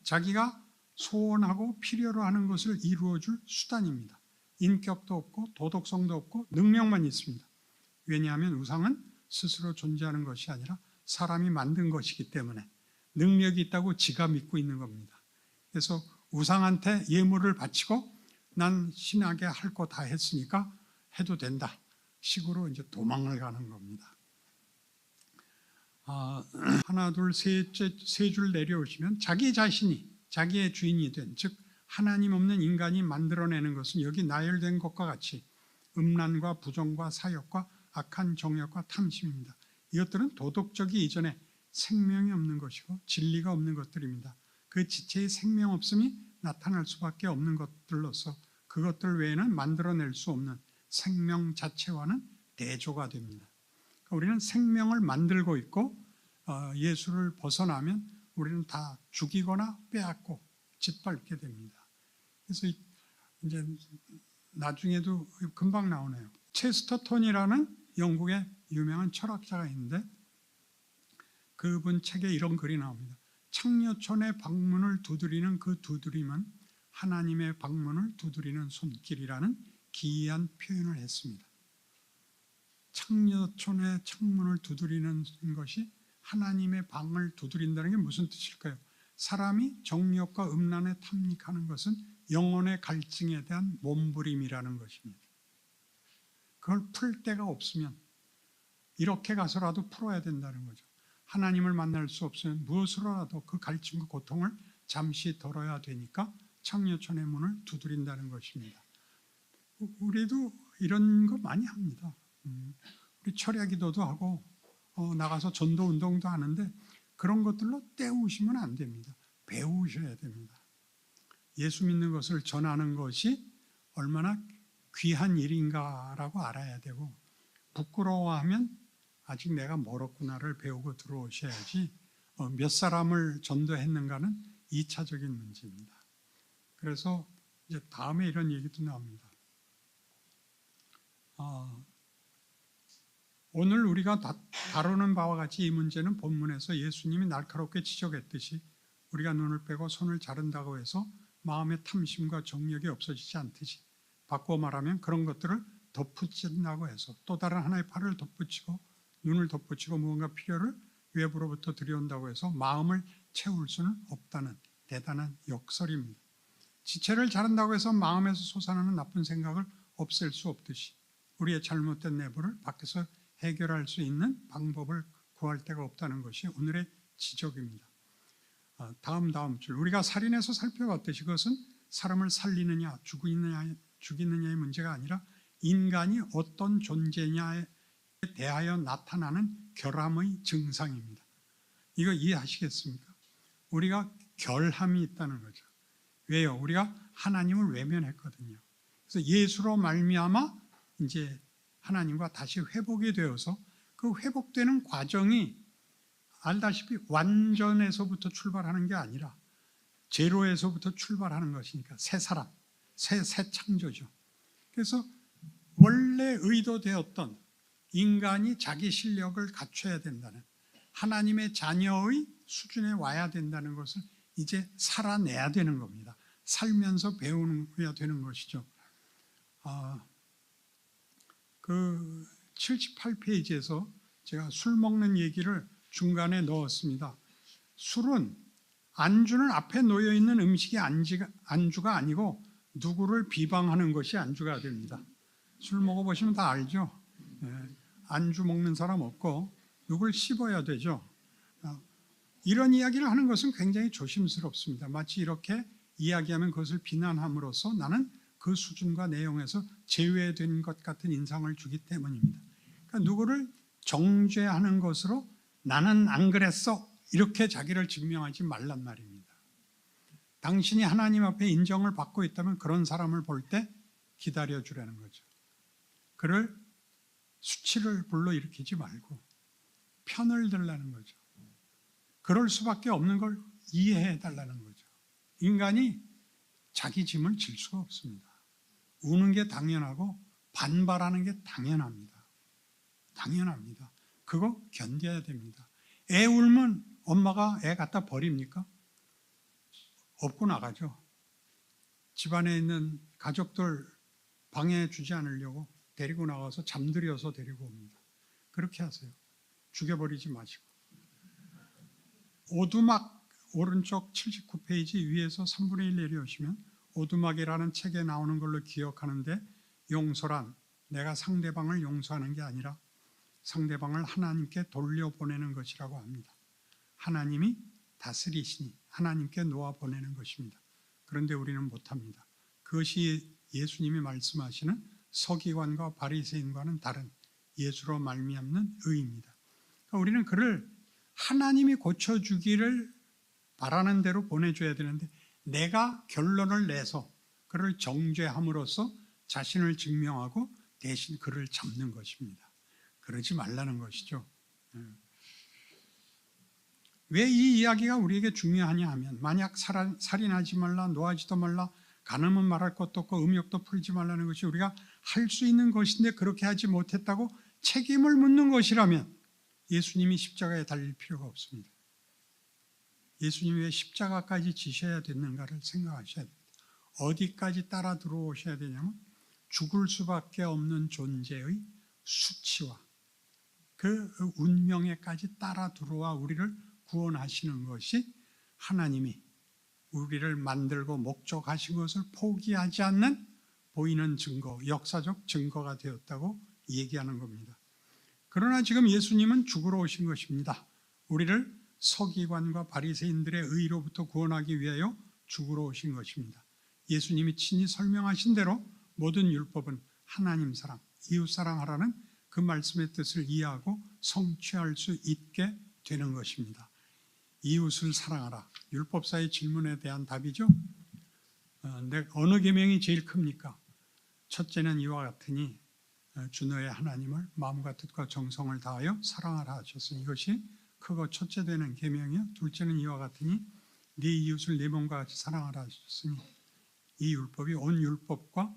Speaker 1: 자기가 소원하고 필요로 하는 것을 이루어줄 수단입니다. 인격도 없고 도덕성도 없고 능력만 있습니다. 왜냐하면 우상은 스스로 존재하는 것이 아니라 사람이 만든 것이기 때문에 능력이 있다고 지가 믿고 있는 겁니다. 그래서 우상한테 예물을 바치고 난 신하게 할 거 다 했으니까 해도 된다 식으로 이제 도망을 가는 겁니다. 하나 둘 세 줄 내려오시면 자기 자신이 자기의 주인이 된, 즉 하나님 없는 인간이 만들어내는 것은 여기 나열된 것과 같이 음란과 부정과 사욕과 악한 정욕과 탐심입니다. 이것들은 도덕적이 이전에 생명이 없는 것이고 진리가 없는 것들입니다. 그 지체의 생명 없음이 나타날 수밖에 없는 것들로서 그것들 외에는 만들어낼 수 없는 생명 자체와는 대조가 됩니다. 그러니까 우리는 생명을 만들고 있고 예수를 벗어나면 우리는 다 죽이거나 빼앗고 짓밟게 됩니다. 그래서 이제 나중에도 금방 나오네요. 체스터턴이라는 영국의 유명한 철학자가 있는데 그분 책에 이런 글이 나옵니다. 창녀촌의 방문을 두드리는 그 두드림은 하나님의 방문을 두드리는 손길이라는 기이한 표현을 했습니다. 창녀촌의 창문을 두드리는 것이 하나님의 방을 두드린다는 게 무슨 뜻일까요? 사람이 정욕과 음란에 탐닉하는 것은 영혼의 갈증에 대한 몸부림이라는 것입니다. 그걸 풀 데가 없으면 이렇게 가서라도 풀어야 된다는 거죠. 하나님을 만날 수 없으면 무엇으로라도 그 갈증과 고통을 잠시 덜어야 되니까 창녀촌의 문을 두드린다는 것입니다. 우리도 이런 거 많이 합니다. 우리 철야 기도도 하고 나가서 전도 운동도 하는데 그런 것들로 때우시면 안 됩니다. 배우셔야 됩니다. 예수 믿는 것을 전하는 것이 얼마나 귀한 일인가라고 알아야 되고 부끄러워하면 아직 내가 멀었구나를 배우고 들어오셔야지 몇 사람을 전도했는가는 2차적인 문제입니다. 그래서 이제 다음에 이런 얘기도 나옵니다. 오늘 우리가 다루는 바와 같이 이 문제는 본문에서 예수님이 날카롭게 지적했듯이 우리가 눈을 빼고 손을 자른다고 해서 마음의 탐심과 정욕이 없어지지 않듯이 바꿔 말하면 그런 것들을 덧붙인다고 해서 또 다른 하나의 팔을 덧붙이고 눈을 덧붙이고 무언가 필요를 외부로부터 들여온다고 해서 마음을 채울 수는 없다는 대단한 역설입니다. 지체를 자른다고 해서 마음에서 솟아나는 나쁜 생각을 없앨 수 없듯이 우리의 잘못된 내부를 밖에서 해결할 수 있는 방법을 구할 데가 없다는 것이 오늘의 지적입니다. 다음 줄 우리가 살인해서 살펴봤듯이 그것은 사람을 살리느냐 죽이느냐의 문제가 아니라 인간이 어떤 존재냐에 대하여 나타나는 결함의 증상입니다. 이거 이해하시겠습니까? 우리가 결함이 있다는 거죠. 왜요? 우리가 하나님을 외면했거든요. 그래서 예수로 말미암아 이제 하나님과 다시 회복이 되어서 그 회복되는 과정이 알다시피 완전에서부터 출발하는 게 아니라 제로에서부터 출발하는 것이니까 새 사람, 새 창조죠. 그래서 원래 의도되었던 인간이 자기 실력을 갖춰야 된다는 하나님의 자녀의 수준에 와야 된다는 것을 이제 살아내야 되는 겁니다. 살면서 배우야 되는 것이죠. 그 78페이지에서 제가 술 먹는 얘기를 중간에 넣었습니다. 술은 안주는 앞에 놓여 있는 음식이 안주가 아니고 누구를 비방하는 것이 안주가 됩니다. 술 먹어보시면 다 알죠. 안주 먹는 사람 없고 누굴 씹어야 되죠. 이런 이야기를 하는 것은 굉장히 조심스럽습니다. 마치 이렇게 이야기하면 그것을 비난함으로써 나는 그 수준과 내용에서 제외된 것 같은 인상을 주기 때문입니다. 그러니까 누구를 정죄하는 것으로 나는 안 그랬어 이렇게 자기를 증명하지 말란 말입니다. 당신이 하나님 앞에 인정을 받고 있다면 그런 사람을 볼 때 기다려주라는 거죠. 그를 수치를 불러일으키지 말고 편을 들라는 거죠. 그럴 수밖에 없는 걸 이해해 달라는 거죠. 인간이 자기 짐을 질 수가 없습니다. 우는 게 당연하고 반발하는 게 당연합니다. 당연합니다. 그거 견뎌야 됩니다. 애 울면 엄마가 애 갖다 버립니까? 업고 나가죠. 집안에 있는 가족들 방해해 주지 않으려고 데리고 나가서 잠들여서 데리고 옵니다. 그렇게 하세요. 죽여버리지 마시고. 오두막 오른쪽 79페이지 위에서 3분의 1 내려오시면 오두막이라는 책에 나오는 걸로 기억하는데, 용서란 내가 상대방을 용서하는 게 아니라 상대방을 하나님께 돌려보내는 것이라고 합니다. 하나님이 다스리시니 하나님께 놓아보내는 것입니다. 그런데 우리는 못합니다. 그것이 예수님이 말씀하시는 서기관과 바리새인과는 다른 예수로 말미암는 의입니다. 그러니까 우리는 그를 하나님이 고쳐주기를 바라는 대로 보내줘야 되는데, 내가 결론을 내서 그를 정죄함으로써 자신을 증명하고 대신 그를 잡는 것입니다. 그러지 말라는 것이죠. 왜 이 이야기가 우리에게 중요하냐 하면, 만약 살인하지 말라, 노하지도 말라, 간음은 말할 것도 없고 음욕도 풀지 말라는 것이 우리가 할 수 있는 것인데 그렇게 하지 못했다고 책임을 묻는 것이라면 예수님이 십자가에 달릴 필요가 없습니다. 예수님이 왜 십자가까지 지셔야 됐는가를 생각하셔야 됩니다. 어디까지 따라 들어오셔야 되냐면, 죽을 수밖에 없는 존재의 수치와 그 운명에까지 따라 들어와 우리를 구원하시는 것이 하나님이 우리를 만들고 목적하신 것을 포기하지 않는 보이는 증거, 역사적 증거가 되었다고 얘기하는 겁니다. 그러나 지금 예수님은 죽으러 오신 것입니다. 우리를 서기관과 바리새인들의 의로부터 구원하기 위하여 죽으러 오신 것입니다. 예수님이 친히 설명하신 대로 모든 율법은 하나님 사랑, 이웃 사랑하라는 그 말씀의 뜻을 이해하고 성취할 수 있게 되는 것입니다. 이웃을 사랑하라. 율법사의 질문에 대한 답이죠. 어느 계명이 제일 큽니까? 첫째는 이와 같으니 주 너의 하나님을 마음과 뜻과 정성을 다하여 사랑하라 하셨으니 이것이 크고 첫째 되는 계명이요. 둘째는 이와 같으니 네 이웃을 네 몸과 같이 사랑하라 하셨으니, 이 율법이 온 율법과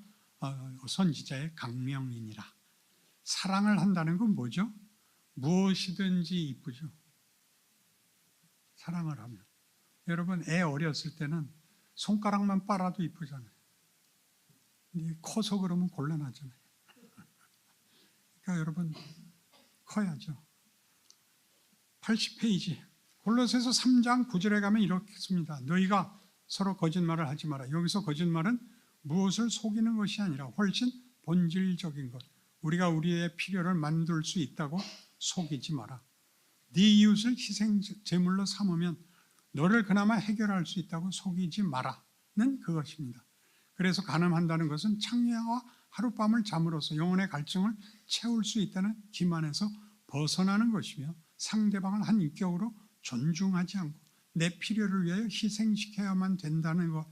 Speaker 1: 선지자의 강명이니라. 사랑을 한다는 건 뭐죠? 무엇이든지 이쁘죠. 사랑을 하면. 여러분, 애 어렸을 때는 손가락만 빨아도 이쁘잖아요. 근데 커서 그러면 곤란하잖아요. 그러니까 여러분, 커야죠. 80페이지 골로새서 3장 9절에 가면 이렇게 씁니다. 너희가 서로 거짓말을 하지 마라. 여기서 거짓말은 무엇을 속이는 것이 아니라 훨씬 본질적인 것, 우리가 우리의 필요를 만들 수 있다고 속이지 마라. 네 이웃을 희생 제물로 삼으면 너를 그나마 해결할 수 있다고 속이지 마라는 그것입니다. 그래서 간음한다는 것은 창녀와 하룻밤을 잠으로써 영혼의 갈증을 채울 수 있다는 기만에서 벗어나는 것이며, 상대방을 한 인격으로 존중하지 않고 내 필요를 위하여 희생시켜야만 된다는 것,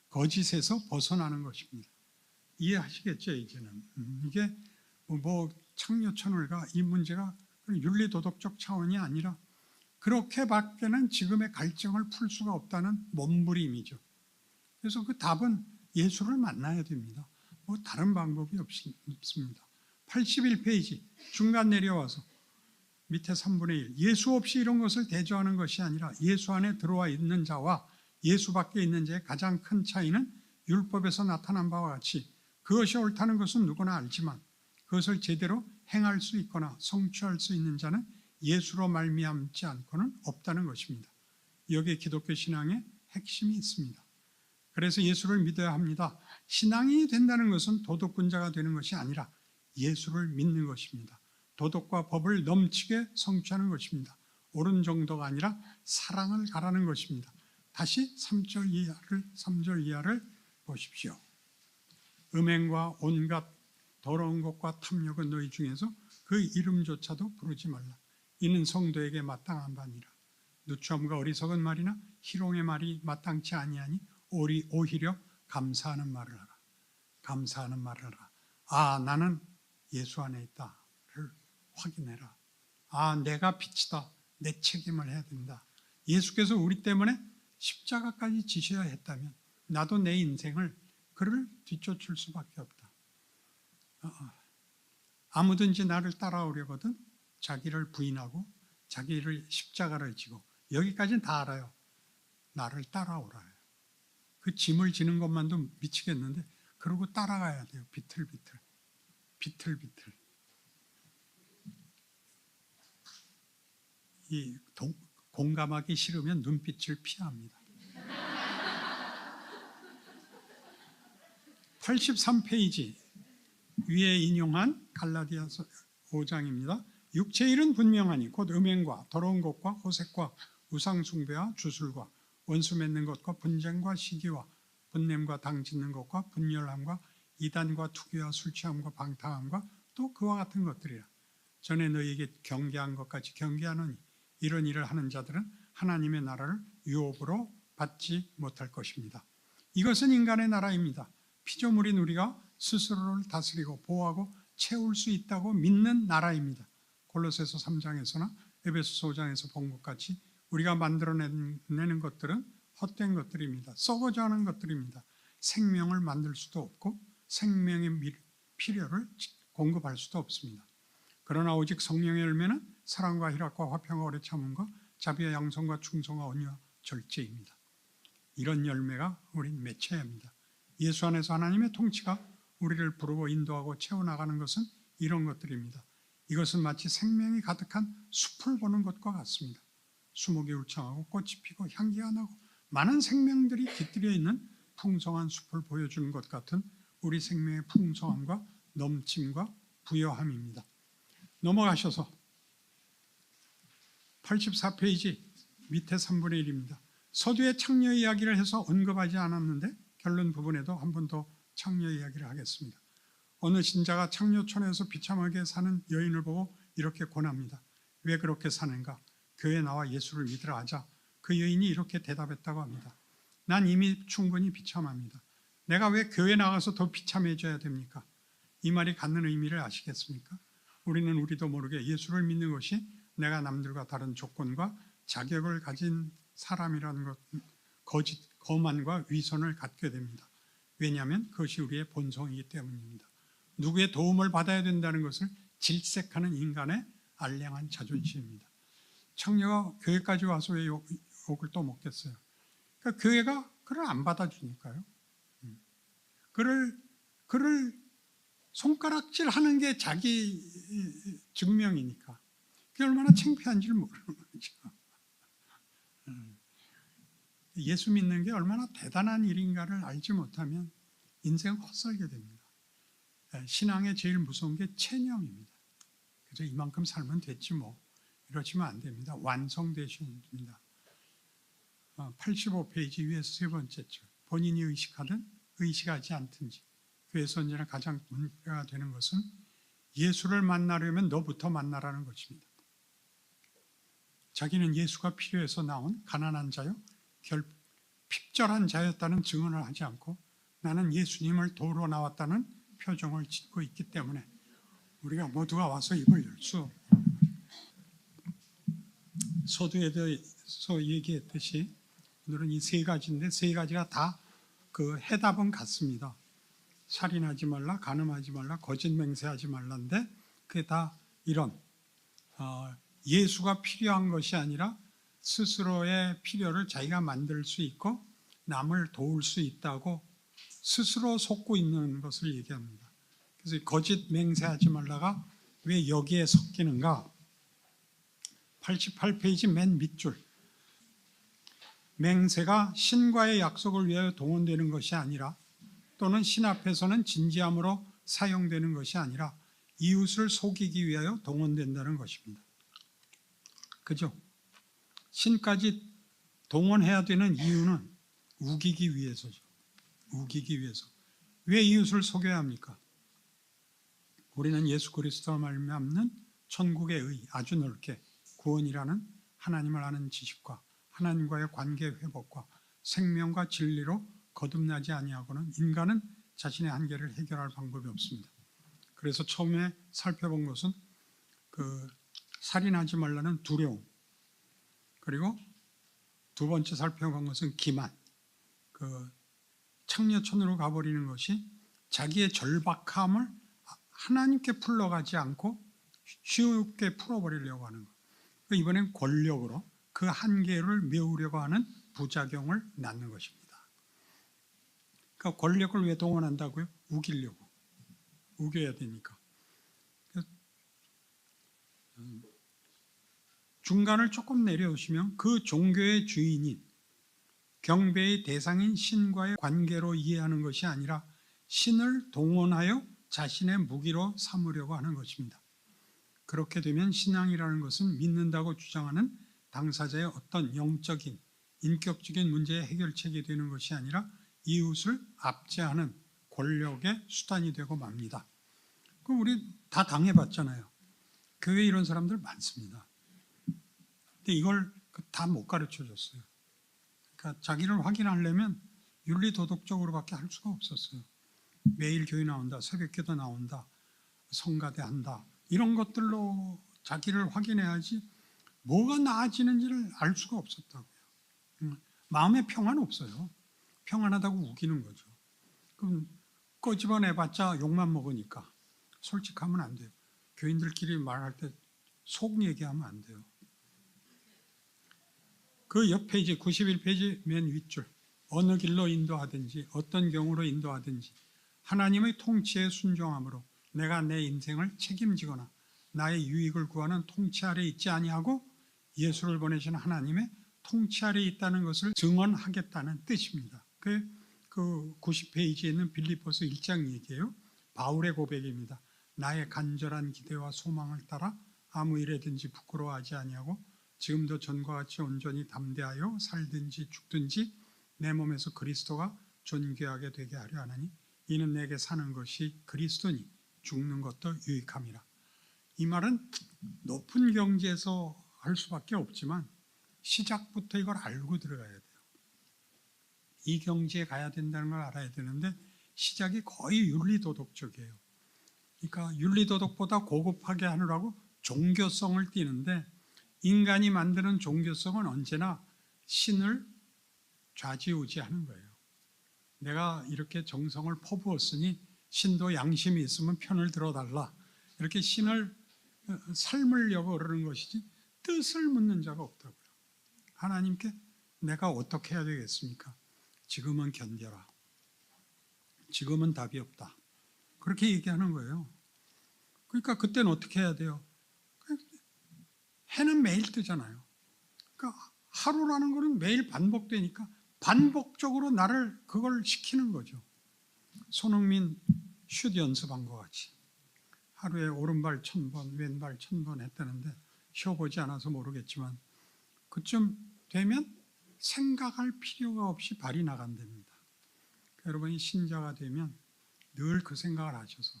Speaker 1: 거짓에서 벗어나는 것입니다. 이해하시겠죠? 이제는 이게 뭐 창녀천을가, 이 문제가 윤리도덕적 차원이 아니라 그렇게밖에는 지금의 갈증을 풀 수가 없다는 몸부림이죠. 그래서 그 답은 예수를 만나야 됩니다. 뭐 다른 방법이 없습니다. 81페이지 중간 내려와서 밑에 3분의 1, 예수 없이 이런 것을 대조하는 것이 아니라 예수 안에 들어와 있는 자와 예수 밖에 있는 자의 가장 큰 차이는 율법에서 나타난 바와 같이 그것이 옳다는 것은 누구나 알지만 그것을 제대로 행할 수 있거나 성취할 수 있는 자는 예수로 말미암지 않고는 없다는 것입니다. 여기에 기독교 신앙의 핵심이 있습니다. 그래서 예수를 믿어야 합니다. 신앙이 된다는 것은 도덕군자가 되는 것이 아니라 예수를 믿는 것입니다. 도덕과 법을 넘치게 성취하는 것입니다. 옳은 정도가 아니라 사랑을 가라는 것입니다. 다시 3절 이하를 보십시오. 음행과 온갖 더러운 것과 탐욕은 너희 중에서 그 이름조차도 부르지 말라. 이는 성도에게 마땅한 바니라. 누추함과 어리석은 말이나 희롱의 말이 마땅치 아니하니 오히려 감사하는 말을 하라. 감사하는 말을 하라. 아, 나는 예수 안에 있다를 확인해라. 아, 내가 빛이다. 내 책임을 해야 된다. 예수께서 우리 때문에 십자가까지 지셔야 했다면 나도 내 인생을 그를 뒤쫓을 수밖에 없다. 아무든지 나를 따라오려거든 자기를 부인하고 자기를 십자가를 지고, 여기까지는 다 알아요. 나를 따라오라. 그 짐을 지는 것만도 미치겠는데 그러고 따라가야 돼요. 비틀비틀. 비틀비틀. 공감하기 싫으면 눈빛을 피합니다. 83페이지 위에 인용한 갈라디아서 5장입니다. 육체의 일은 분명하니 곧 음행과 더러운 것과 호색과 우상숭배와 주술과 원수 맺는 것과 분쟁과 시기와 분냄과 당짓는 것과 분열함과 이단과 투기와 술 취함과 방탕함과 또 그와 같은 것들이라. 전에 너희에게 경계한 것까지 경계하노니 이런 일을 하는 자들은 하나님의 나라를 유업으로 받지 못할 것입니다. 이것은 인간의 나라입니다. 피조물인 우리가 스스로를 다스리고 보호하고 채울 수 있다고 믿는 나라입니다. 골로새서 3장에서나 에베소서 5장에서 본 것 같이 우리가 만들어내는 것들은 헛된 것들입니다. 썩어져가는 것들입니다. 생명을 만들 수도 없고 생명의 필요를 공급할 수도 없습니다. 그러나 오직 성령의 열매는 사랑과 희락과 화평과 오래 참음과 자비와 양선과 충성과 온유와 절제입니다. 이런 열매가 우린 맺혀야 합니다. 예수 안에서 하나님의 통치가 우리를 부르고 인도하고 채워나가는 것은 이런 것들입니다. 이것은 마치 생명이 가득한 숲을 보는 것과 같습니다. 수목이 울창하고 꽃이 피고 향기가 나고 많은 생명들이 깃들여 있는 풍성한 숲을 보여주는 것 같은 우리 생명의 풍성함과 넘침과 부여함입니다. 넘어가셔서 84페이지 밑에 3분의 1입니다. 서두에 창녀 이야기를 해서 언급하지 않았는데 결론 부분에도 한 번 더 창녀 이야기를 하겠습니다. 어느 신자가 창녀촌에서 비참하게 사는 여인을 보고 이렇게 권합니다. 왜 그렇게 사는가? 교회에 나와 예수를 믿으라 하자 그 여인이 이렇게 대답했다고 합니다. 난 이미 충분히 비참합니다. 내가 왜 교회에 나가서 더 비참해져야 됩니까? 이 말이 갖는 의미를 아시겠습니까? 우리도 모르게 예수를 믿는 것이 내가 남들과 다른 조건과 자격을 가진 사람이라는 것, 거만과 위선을 갖게 됩니다. 왜냐하면 그것이 우리의 본성이기 때문입니다. 누구의 도움을 받아야 된다는 것을 질색하는 인간의 알량한 자존심입니다. 창녀가 교회까지 와서 왜 욕을 또 먹겠어요? 그러니까 교회가 그를 안 받아주니까요. 그를 손가락질하는 게 자기 증명이니까 그게 얼마나 창피한지를 모르는 거죠. 예수 믿는 게 얼마나 대단한 일인가를 알지 못하면 인생은 헛살게 됩니다. 신앙의 제일 무서운 게 체념입니다. 그래서 이만큼 살면 됐지 뭐 이러시면 안 됩니다. 완성되셔야 됩니다. 85페이지 위에서 세 번째 줄 본인이 의식하든 의식하지 않든지 교회에서 언제나 가장 문제가 되는 것은 예수를 만나려면 너부터 만나라는 것입니다. 자기는 예수가 필요해서 나온 가난한 자요 핍절한 자였다는 증언을 하지 않고 나는 예수님을 도우러 나왔다는 표정을 짓고 있기 때문에 우리가 모두가 와서 입을 열 수 없는 서두에서 얘기했듯이 오늘은 이 세 가지인데 세 가지가 다 그 해답은 같습니다. 살인하지 말라, 간음하지 말라, 거짓 맹세하지 말라인데 그게 다 이런 예수가 필요한 것이 아니라 스스로의 필요를 자기가 만들 수 있고 남을 도울 수 있다고 스스로 속고 있는 것을 얘기합니다. 그래서 거짓 맹세하지 말라가 왜 여기에 섞이는가? 88페이지 맨 밑줄. 맹세가 신과의 약속을 위하여 동원되는 것이 아니라 또는 신 앞에서는 진지함으로 사용되는 것이 아니라 이웃을 속이기 위하여 동원된다는 것입니다. 그죠? 신까지 동원해야 되는 이유는 우기기 위해서죠. 우기기 위해서. 왜 이웃을 속여야 합니까? 우리는 예수 그리스도로 말미암는 천국의 의, 아주 넓게 구원이라는 하나님을 아는 지식과 하나님과의 관계 회복과 생명과 진리로 거듭나지 아니하고는 인간은 자신의 한계를 해결할 방법이 없습니다. 그래서 처음에 살펴본 것은 살인하지 말라는 두려움, 그리고 두 번째 살펴본 것은 기만, 창녀촌으로 가버리는 것이 자기의 절박함을 하나님께 풀러가지 않고 쉽게 풀어버리려고 하는 것. 이번엔 권력으로 그 한계를 메우려고 하는 부작용을 낳는 것입니다. 그러니까 권력을 왜 동원한다고요? 우기려고. 우겨야 되니까. 중간을 조금 내려오시면 그 종교의 주인인, 경배의 대상인 신과의 관계로 이해하는 것이 아니라 신을 동원하여 자신의 무기로 삼으려고 하는 것입니다. 그렇게 되면 신앙이라는 것은 믿는다고 주장하는 당사자의 어떤 영적인, 인격적인 문제의 해결책이 되는 것이 아니라 이웃을 압제하는 권력의 수단이 되고 맙니다. 그럼 우리 다 당해봤잖아요. 교회에 이런 사람들 많습니다. 근데 이걸 다 못 가르쳐 줬어요. 그러니까 자기를 확인하려면 윤리도덕적으로밖에 할 수가 없었어요. 매일 교회 나온다, 새벽기도 나온다, 성가대 한다, 이런 것들로 자기를 확인해야지 뭐가 나아지는지를 알 수가 없었다고요. 마음의 평화는 없어요. 평안하다고 우기는 거죠. 그럼 꺼집어내봤자 욕만 먹으니까 솔직하면 안 돼요. 교인들끼리 말할 때 속 얘기하면 안 돼요. 그 옆 페이지 91페이지 맨 윗줄, 어느 길로 인도하든지 어떤 경우로 인도하든지 하나님의 통치에 순종함으로 내가 내 인생을 책임지거나 나의 유익을 구하는 통치 아래 있지 아니하고 예수를 보내신 하나님의 통치 아래 있다는 것을 증언하겠다는 뜻입니다. 그 90페이지에 있는 빌립보서 1장 얘기예요. 바울의 고백입니다. 나의 간절한 기대와 소망을 따라 아무 일에든지 부끄러워하지 아니하고 지금도 전과 같이 온전히 담대하여 살든지 죽든지 내 몸에서 그리스도가 존귀하게 되게 하려 하나니 이는 내게 사는 것이 그리스도니 죽는 것도 유익함이라. 이 말은 높은 경지에서 할 수밖에 없지만 시작부터 이걸 알고 들어가야 돼요. 이 경지에 가야 된다는 걸 알아야 되는데 시작이 거의 윤리도덕적이에요. 그러니까 윤리도덕보다 고급하게 하느라고 종교성을 띠는데 인간이 만드는 종교성은 언제나 신을 좌지우지하는 거예요. 내가 이렇게 정성을 퍼부었으니 신도 양심이 있으면 편을 들어달라. 이렇게 신을 삶으려고 그러는 것이지 뜻을 묻는 자가 없다고요. 하나님께 내가 어떻게 해야 되겠습니까? 지금은 견뎌라. 지금은 답이 없다. 그렇게 얘기하는 거예요. 그러니까 그때는 어떻게 해야 돼요? 해는 매일 뜨잖아요. 그러니까 하루라는 거는 매일 반복되니까 반복적으로 나를 그걸 시키는 거죠. 손흥민 슛 연습한 것 같이 하루에 오른발 1000번, 왼발 1000번 했다는데 쉬어보지 않아서 모르겠지만 그쯤 되면 생각할 필요가 없이 발이 나간답니다. 여러분이 신자가 되면 늘 그 생각을 하셔서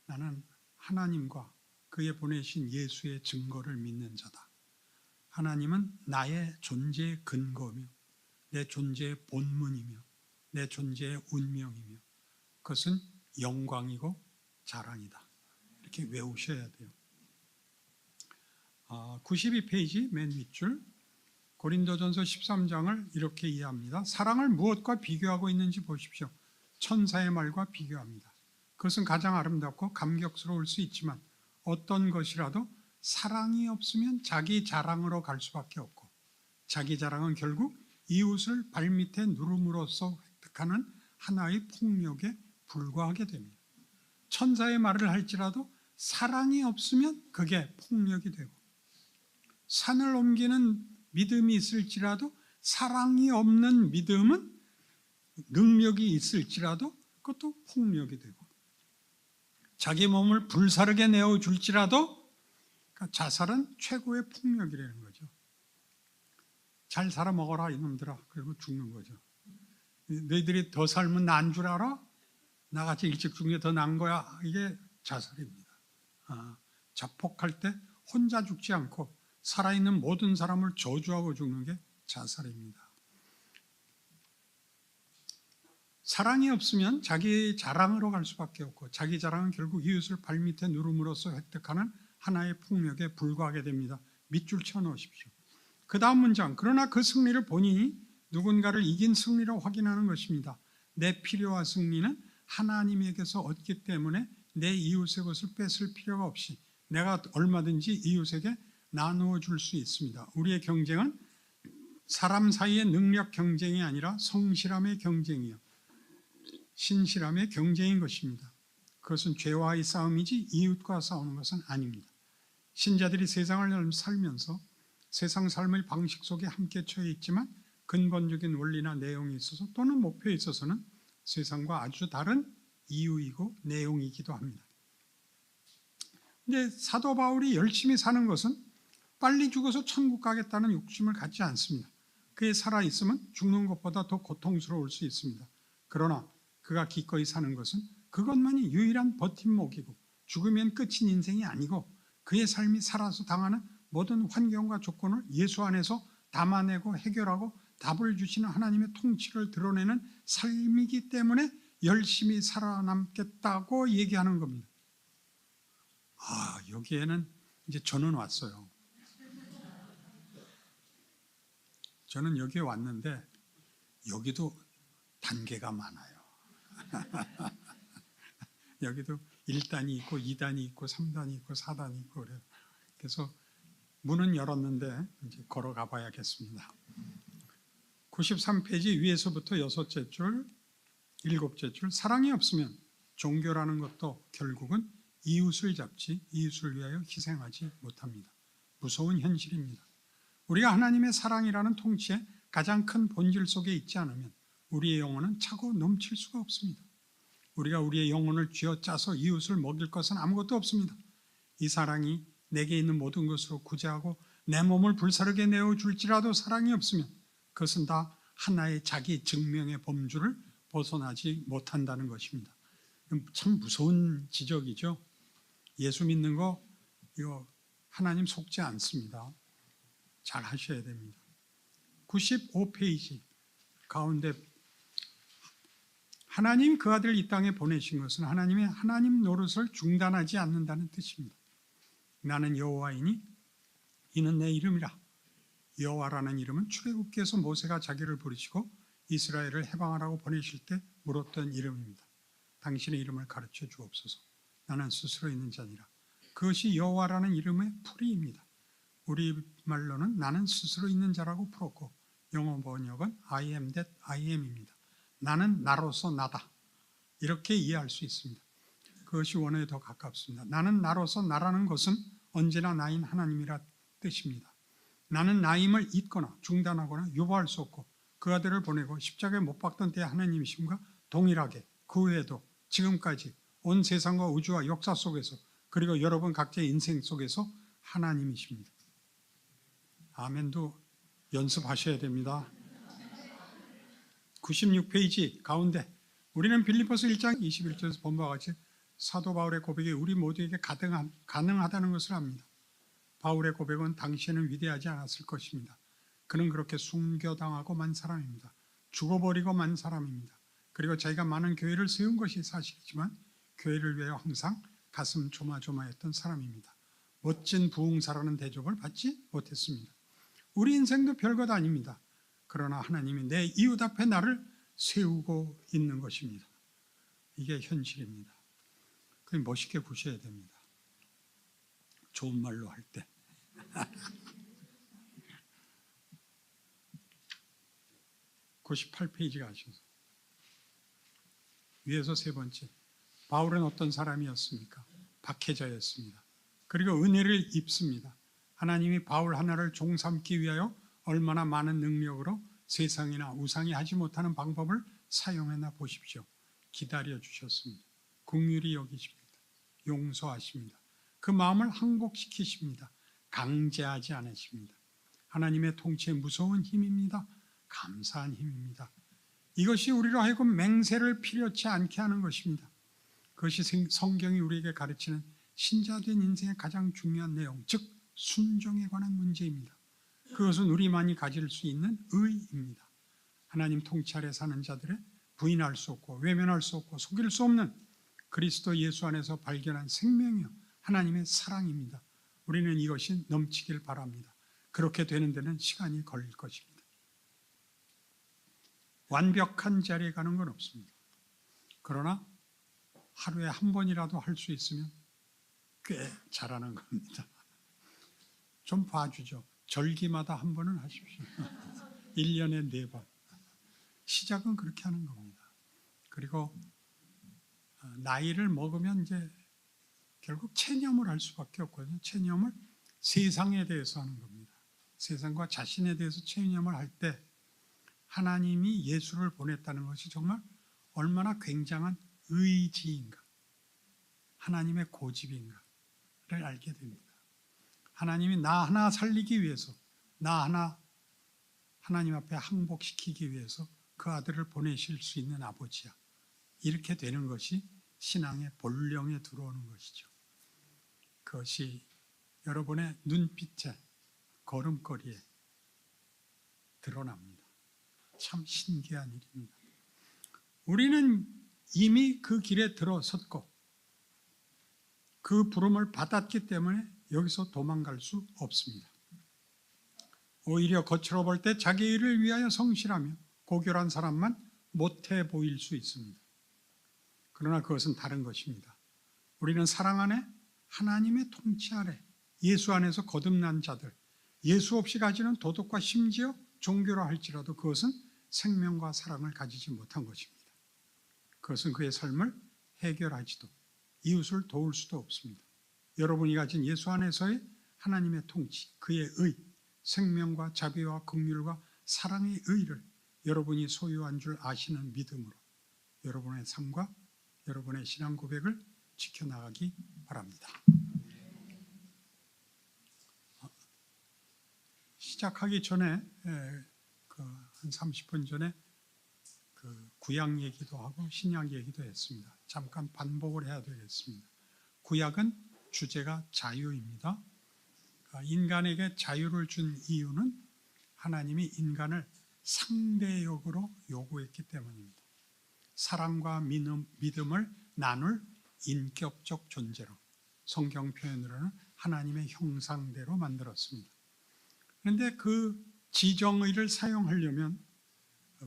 Speaker 1: 나는 하나님과 그의 보내신 예수의 증거를 믿는 자다. 하나님은 나의 존재의 근거며 내 존재의 본문이며 내 존재의 운명이며 그것은 영광이고 자랑이다. 이렇게 외우셔야 돼요. 92페이지 맨 윗줄, 고린도전서 13장을 이렇게 이해합니다. 사랑을 무엇과 비교하고 있는지 보십시오. 천사의 말과 비교합니다. 그것은 가장 아름답고 감격스러울 수 있지만 어떤 것이라도 사랑이 없으면 자기 자랑으로 갈 수밖에 없고 자기 자랑은 결국 이웃을 발밑에 누름으로써 획득하는 하나의 폭력에 불과하게 됩니다. 천사의 말을 할지라도 사랑이 없으면 그게 폭력이 되고 산을 옮기는 믿음이 있을지라도 사랑이 없는 믿음은 능력이 있을지라도 그것도 폭력이 되고 자기 몸을 불사르게 내어줄지라도 그러니까 자살은 최고의 폭력이라는 거죠. 잘 살아먹어라 이놈들아. 그리고 죽는 거죠. 너희들이 더 살면 난 줄 알아? 나같이 일찍 죽는 게 더 나은 거야. 이게 자살입니다. 자폭할 때 혼자 죽지 않고 살아있는 모든 사람을 저주하고 죽는 게 자살입니다. 사랑이 없으면 자기 자랑으로 갈 수밖에 없고 자기 자랑은 결국 이웃을 발밑에 누름으로써 획득하는 하나의 폭력에 불과하게 됩니다. 밑줄 쳐놓으십시오. 그 다음 문장, 그러나 그 승리를 본인이 누군가를 이긴 승리로 확인하는 것입니다. 내 필요와 승리는 하나님에게서 얻기 때문에 내 이웃의 것을 뺏을 필요가 없이 내가 얼마든지 이웃에게 나누어 줄 수 있습니다. 우리의 경쟁은 사람 사이의 능력 경쟁이 아니라 성실함의 경쟁이요 신실함의 경쟁인 것입니다. 그것은 죄와의 싸움이지 이웃과 싸우는 것은 아닙니다. 신자들이 세상을 살면서 세상 삶의 방식 속에 함께 처해 있지만 근본적인 원리나 내용에 있어서 또는 목표에 있어서는 세상과 아주 다른 이유이고 내용이기도 합니다. 근데 사도 바울이 열심히 사는 것은 빨리 죽어서 천국 가겠다는 욕심을 갖지 않습니다. 그에 살아있으면 죽는 것보다 더 고통스러울 수 있습니다. 그러나 그가 기꺼이 사는 것은 그것만이 유일한 버팀목이고 죽으면 끝인 인생이 아니고 그의 삶이 살아서 당하는 모든 환경과 조건을 예수 안에서 담아내고 해결하고 답을 주시는 하나님의 통치를 드러내는 삶이기 때문에 열심히 살아남겠다고 얘기하는 겁니다. 여기에는 이제 저는 왔어요. 저는 여기에 왔는데 여기도 단계가 많아요. 여기도 1단이 있고 2단이 있고 3단이 있고 4단이 있고 그래요. 그래서 문은 열었는데 이제 걸어가 봐야겠습니다. 93페이지 위에서부터 6째 줄, 7째 줄. 사랑이 없으면 종교라는 것도 결국은 이웃을 잡지 이웃을 위하여 희생하지 못합니다. 무서운 현실입니다. 우리가 하나님의 사랑이라는 통치의 가장 큰 본질 속에 있지 않으면 우리의 영혼은 차고 넘칠 수가 없습니다. 우리가 우리의 영혼을 쥐어짜서 이웃을 먹일 것은 아무것도 없습니다. 이 사랑이 내게 있는 모든 것으로 구제하고 내 몸을 불사르게 내어줄지라도 사랑이 없으면 그것은 다 하나의 자기 증명의 범주를 벗어나지 못한다는 것입니다. 참 무서운 지적이죠. 예수 믿는 거 이거 하나님 속지 않습니다. 잘 하셔야 됩니다. 95페이지 가운데 하나님 그 아들 이 땅에 보내신 것은 하나님의 하나님 노릇을 중단하지 않는다는 뜻입니다. 나는 여호와이니 이는 내 이름이라. 여호와라는 이름은 출애굽기에서 모세가 자기를 부르시고 이스라엘을 해방하라고 보내실 때 물었던 이름입니다. 당신의 이름을 가르쳐 주옵소서. 나는 스스로 있는 자니라. 그것이 여호와라는 이름의 풀이입니다. 우리말로는 나는 스스로 있는 자라고 풀었고 영어 번역은 I am that I am입니다. 나는 나로서 나다. 이렇게 이해할 수 있습니다. 그것이 원어에 더 가깝습니다. 나는 나로서 나라는 것은 언제나 나인 하나님이라 뜻입니다. 나는 나임을 잊거나 중단하거나 유보할 수 없고 그 아들을 보내고 십자가에 못 박던 때의 하나님이심과 동일하게 그 외에도 지금까지 온 세상과 우주와 역사 속에서 그리고 여러분 각자의 인생 속에서 하나님이십니다. 아멘도 연습하셔야 됩니다. 96페이지 가운데 우리는 빌립보서 1장 21절에서 본 바와 같이 사도 바울의 고백이 우리 모두에게 가능하다는 것을 압니다. 바울의 고백은 당시에는 위대하지 않았을 것입니다. 그는 그렇게 순교당하고 만 사람입니다. 죽어버리고 만 사람입니다. 그리고 자기가 많은 교회를 세운 것이 사실이지만 교회를 위하여 항상 가슴 조마조마했던 사람입니다. 멋진 부흥사라는 대접을 받지 못했습니다. 우리 인생도 별것 아닙니다. 그러나 하나님이 내 이웃 앞에 나를 세우고 있는 것입니다. 이게 현실입니다. 그냥 멋있게 보셔야 됩니다. 좋은 말로 할 때. 98페이지 가셔서 위에서 세 번째, 바울은 어떤 사람이었습니까? 박해자였습니다. 그리고 은혜를 입습니다. 하나님이 바울 하나를 종삼기 위하여 얼마나 많은 능력으로 세상이나 우상이 하지 못하는 방법을 사용했나 보십시오. 기다려 주셨습니다. 긍휼히 여기십니다. 용서하십니다. 그 마음을 항복시키십니다. 강제하지 않으십니다. 하나님의 통치의 무서운 힘입니다. 감사한 힘입니다. 이것이 우리로 하여금 맹세를 필요치 않게 하는 것입니다. 그것이 성경이 우리에게 가르치는 신자된 인생의 가장 중요한 내용, 즉 순종에 관한 문제입니다. 그것은 우리만이 가질 수 있는 의입니다. 하나님 통치 아래 사는 자들의 부인할 수 없고 외면할 수 없고 속일 수 없는 그리스도 예수 안에서 발견한 생명이요 하나님의 사랑입니다. 우리는 이것이 넘치길 바랍니다. 그렇게 되는 데는 시간이 걸릴 것입니다. 완벽한 자리에 가는 건 없습니다. 그러나 하루에 한 번이라도 할 수 있으면 꽤 잘하는 겁니다. 좀 봐주죠. 절기마다 한 번은 하십시오. 1년에 4번. 시작은 그렇게 하는 겁니다. 그리고 나이를 먹으면 이제 결국 체념을 할 수밖에 없거든요. 체념을 세상에 대해서 하는 겁니다. 세상과 자신에 대해서 체념을 할 때 하나님이 예수를 보냈다는 것이 정말 얼마나 굉장한 의지인가, 하나님의 고집인가를 알게 됩니다. 하나님이 나 하나 살리기 위해서, 나 하나 하나님 앞에 항복시키기 위해서 그 아들을 보내실 수 있는 아버지야. 이렇게 되는 것이 신앙의 본령에 들어오는 것이죠. 그것이 여러분의 눈빛에, 걸음걸이에 드러납니다. 참 신기한 일입니다. 우리는 이미 그 길에 들어섰고 그 부름을 받았기 때문에 여기서 도망갈 수 없습니다. 오히려 겉으로 볼 때 자기 일을 위하여 성실하며 고결한 사람만 못해 보일 수 있습니다. 그러나 그것은 다른 것입니다. 우리는 사랑 안에 하나님의 통치 아래 예수 안에서 거듭난 자들, 예수 없이 가지는 도덕과 심지어 종교라 할지라도 그것은 생명과 사랑을 가지지 못한 것입니다. 그것은 그의 삶을 해결하지도 이웃을 도울 수도 없습니다. 여러분이 가진 예수 안에서의 하나님의 통치, 그의 의, 생명과 자비와 긍휼과 사랑의 의를 여러분이 소유한 줄 아시는 믿음으로 여러분의 삶과 여러분의 신앙 고백을 지켜나가기 바랍니다. 시작하기 전에 한 30분 전에 구약 얘기도 하고 신약 얘기도 했습니다. 잠깐 반복을 해야 되겠습니다. 구약은 주제가 자유입니다. 인간에게 자유를 준 이유는 하나님이 인간을 상대역으로 요구했기 때문입니다. 사랑과 믿음을 나눌 인격적 존재로, 성경 표현으로는 하나님의 형상대로 만들었습니다. 그런데 그 지정의를 사용하려면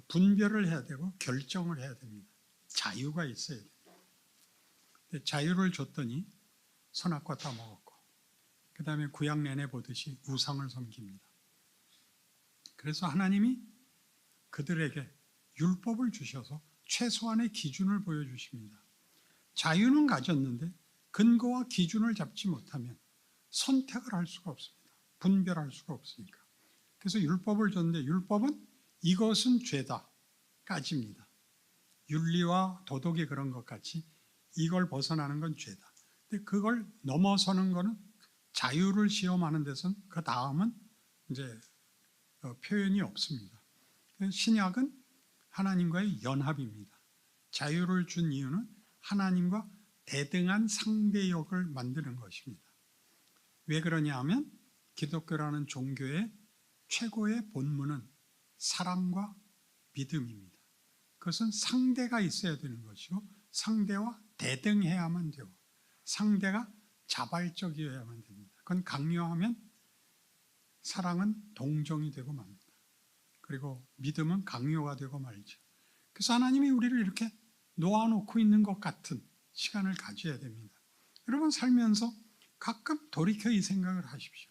Speaker 1: 분별을 해야 되고 결정을 해야 됩니다. 자유가 있어야 됩니다. 근데 자유를 줬더니 선악과 다 먹었고, 그 다음에 구약 내내 보듯이 우상을 섬깁니다. 그래서 하나님이 그들에게 율법을 주셔서 최소한의 기준을 보여주십니다. 자유는 가졌는데 근거와 기준을 잡지 못하면 선택을 할 수가 없습니다. 분별할 수가 없으니까. 그래서 율법을 줬는데 율법은 이것은 죄다 까집니다. 윤리와 도덕이 그런 것 같이 이걸 벗어나는 건 죄다. 근데 그걸 넘어서는 거는 자유를 시험하는 데서는 그 다음은 이제 표현이 없습니다. 신약은 하나님과의 연합입니다. 자유를 준 이유는 하나님과 대등한 상대역을 만드는 것입니다. 왜 그러냐 하면 기독교라는 종교의 최고의 본문은 사랑과 믿음입니다. 그것은 상대가 있어야 되는 것이고 상대와 대등해야만 되고 상대가 자발적이어야만 됩니다. 그건 강요하면 사랑은 동정이 되고 맙니다. 그리고 믿음은 강요가 되고 말죠. 그래서 하나님이 우리를 이렇게 놓아놓고 있는 것 같은 시간을 가져야 됩니다. 여러분 살면서 가끔 돌이켜 이 생각을 하십시오.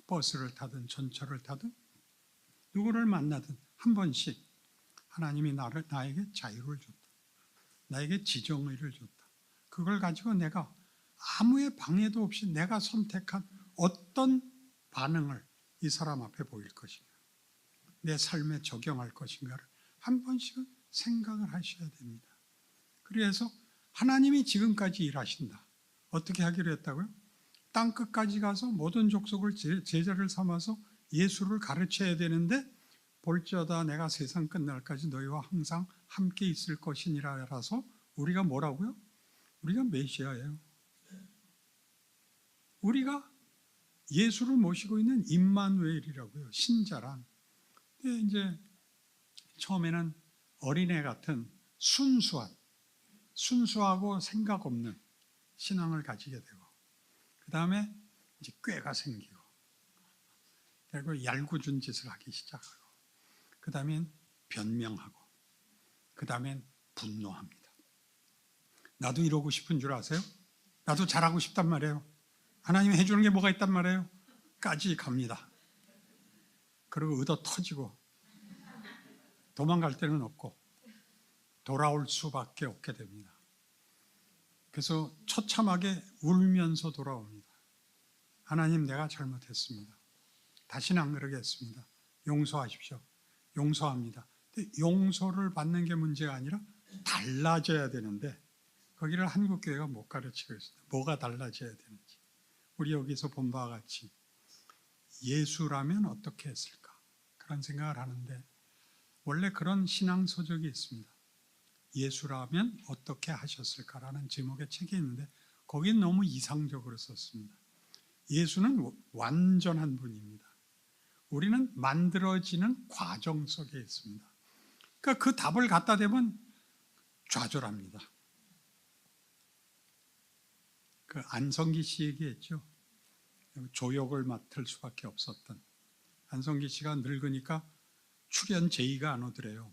Speaker 1: 버스를 타든 전철을 타든 누구를 만나든 한 번씩 하나님이 나에게 자유를 줬다. 나에게 지정의를 줬다. 그걸 가지고 내가 아무의 방해도 없이 내가 선택한 어떤 반응을 이 사람 앞에 보일 것인가, 내 삶에 적용할 것인가를 한 번씩은 생각을 하셔야 됩니다. 그래서 하나님이 지금까지 일하신다. 어떻게 하기로 했다고요? 땅끝까지 가서 모든 족속을 제자를 삼아서 예수를 가르쳐야 되는데 볼지어다 내가 세상 끝날까지 너희와 항상 함께 있을 것이니라라서 우리가 뭐라고요? 우리가 메시아예요. 우리가 예수를 모시고 있는 임마누엘이라고요. 신자란. 근데 이제 처음에는 어린애 같은 순수하고 생각 없는 신앙을 가지게 되고, 그 다음에 이제 꾀가 생기고, 그리고 얄궂은 짓을 하기 시작하고, 그 다음엔 변명하고, 그 다음엔 분노합니다. 나도 이러고 싶은 줄 아세요? 나도 잘하고 싶단 말이에요. 하나님이 해주는 게 뭐가 있단 말이에요? 까지 갑니다. 그리고 의도 터지고 도망갈 데는 없고 돌아올 수밖에 없게 됩니다. 그래서 처참하게 울면서 돌아옵니다. 하나님, 내가 잘못했습니다. 다시는 안 그러겠습니다. 용서하십시오. 용서합니다. 근데 용서를 받는 게 문제가 아니라 달라져야 되는데 거기를 한국교회가 못 가르치고 있습니다. 뭐가 달라져야 되는지. 우리 여기서 본 바와 같이 예수라면 어떻게 했을까? 그런 생각을 하는데 원래 그런 신앙서적이 있습니다. 예수라면 어떻게 하셨을까라는 제목의 책이 있는데 거긴 너무 이상적으로 썼습니다. 예수는 완전한 분입니다. 우리는 만들어지는 과정 속에 있습니다. 그러니까 그 답을 갖다 대면 좌절합니다. 그 안성기 씨 얘기했죠. 조역을 맡을 수밖에 없었던. 안성기 씨가 늙으니까 출연 제의가 안 오더래요.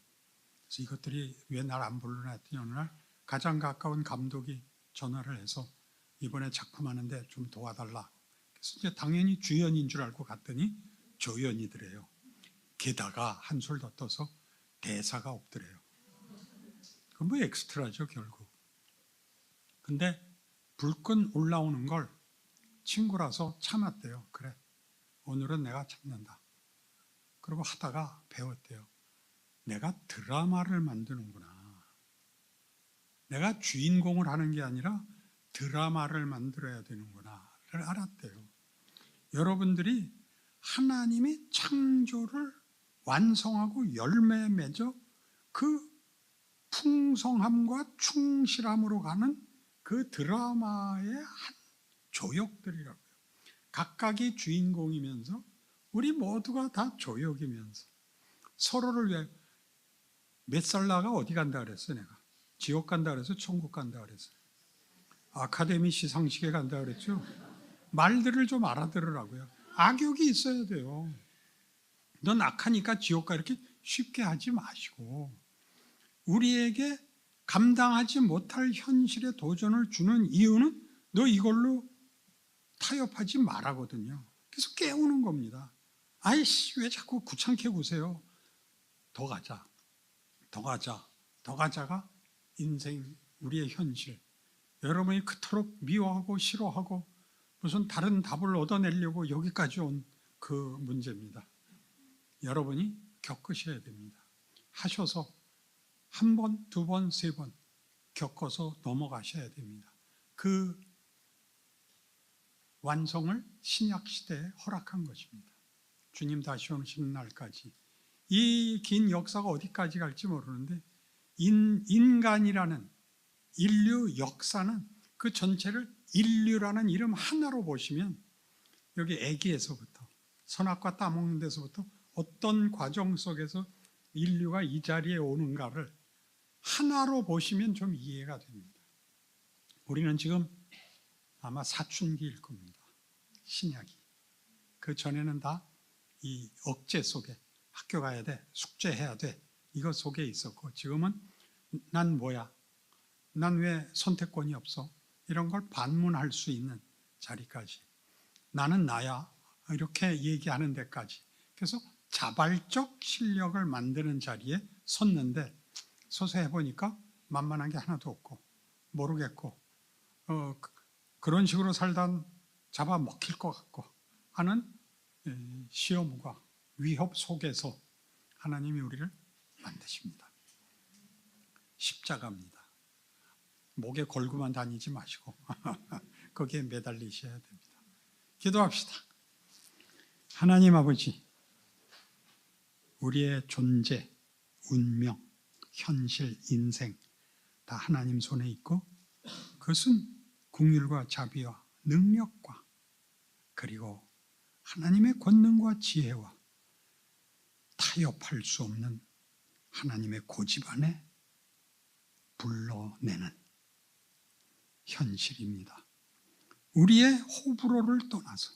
Speaker 1: 그래서 이것들이 왜 날 안 부르나 했더니 어느 날 가장 가까운 감독이 전화를 해서 이번에 작품하는데 좀 도와달라. 그래서 이제 당연히 주연인 줄 알고 갔더니 조연이더래요. 게다가 한술 더 떠서 대사가 없더래요. 그건 뭐 엑스트라죠 결국. 근데 불끈 올라오는 걸 친구라서 참았대요. 그래, 오늘은 내가 참는다. 그리고 하다가 배웠대요. 내가 드라마를 만드는구나. 내가 주인공을 하는 게 아니라 드라마를 만들어야 되는구나를 알았대요. 여러분들이 하나님이 창조를 완성하고 열매 맺어 그 풍성함과 충실함으로 가는 그 드라마의 한 조역들이라고요. 각각이 주인공이면서 우리 모두가 다 조역이면서 서로를 위해 몇 살 나가 어디 간다 그랬어 내가? 지옥 간다 그랬어? 천국 간다 그랬어? 아카데미 시상식에 간다 그랬죠? 말들을 좀 알아들으라고요. 악역이 있어야 돼요. 넌 악하니까 지옥 가 이렇게 쉽게 하지 마시고 우리에게 감당하지 못할 현실에 도전을 주는 이유는 너 이걸로 타협하지 말라거든요. 그래서 깨우는 겁니다. 아이씨 왜 자꾸 귀찮게 구세요. 더 가자. 더 가자. 더 가자가 인생 우리의 현실. 여러분이 그토록 미워하고 싫어하고 무슨 다른 답을 얻어내려고 여기까지 온 그 문제입니다. 여러분이 겪으셔야 됩니다. 하셔서 한 번, 두 번, 세 번 겪어서 넘어가셔야 됩니다. 그 완성을 신약시대에 허락한 것입니다. 주님 다시 오시는 날까지. 이 긴 역사가 어디까지 갈지 모르는데 인간이라는 인류 역사는 그 전체를 인류라는 이름 하나로 보시면 여기 아기에서부터 선악과 따먹는 데서부터 어떤 과정 속에서 인류가 이 자리에 오는가를 하나로 보시면 좀 이해가 됩니다. 우리는 지금 아마 사춘기일 겁니다. 신약이. 그 전에는 다 이 억제 속에 학교 가야 돼, 숙제해야 돼 이것 속에 있었고 지금은 난 뭐야? 난 왜 선택권이 없어? 이런 걸 반문할 수 있는 자리까지. 나는 나야. 이렇게 얘기하는 데까지. 그래서 자발적 실력을 만드는 자리에 섰는데 서서 해보니까 만만한 게 하나도 없고 모르겠고 그런 식으로 살다 잡아먹힐 것 같고 하는 시험과 위협 속에서 하나님이 우리를 만드십니다. 십자가입니다. 목에 걸고만 다니지 마시고 거기에 매달리셔야 됩니다. 기도합시다. 하나님 아버지, 우리의 존재, 운명, 현실, 인생 다 하나님 손에 있고 그것은 긍휼과 자비와 능력과 그리고 하나님의 권능과 지혜와 타협할 수 없는 하나님의 고집 안에 불러내는 현실입니다. 우리의 호불호를 떠나서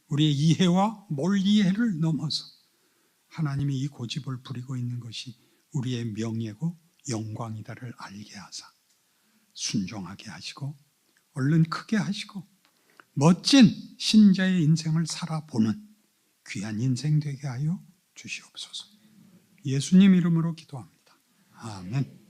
Speaker 1: 우리의 이해와 몰 이해를 넘어서 하나님이 이 고집을 부리고 있는 것이 우리의 명예고 영광이다를 알게 하사 순종하게 하시고 얼른 크게 하시고 멋진 신자의 인생을 살아보는 귀한 인생 되게 하여 주시옵소서. 예수님 이름으로 기도합니다. 아멘.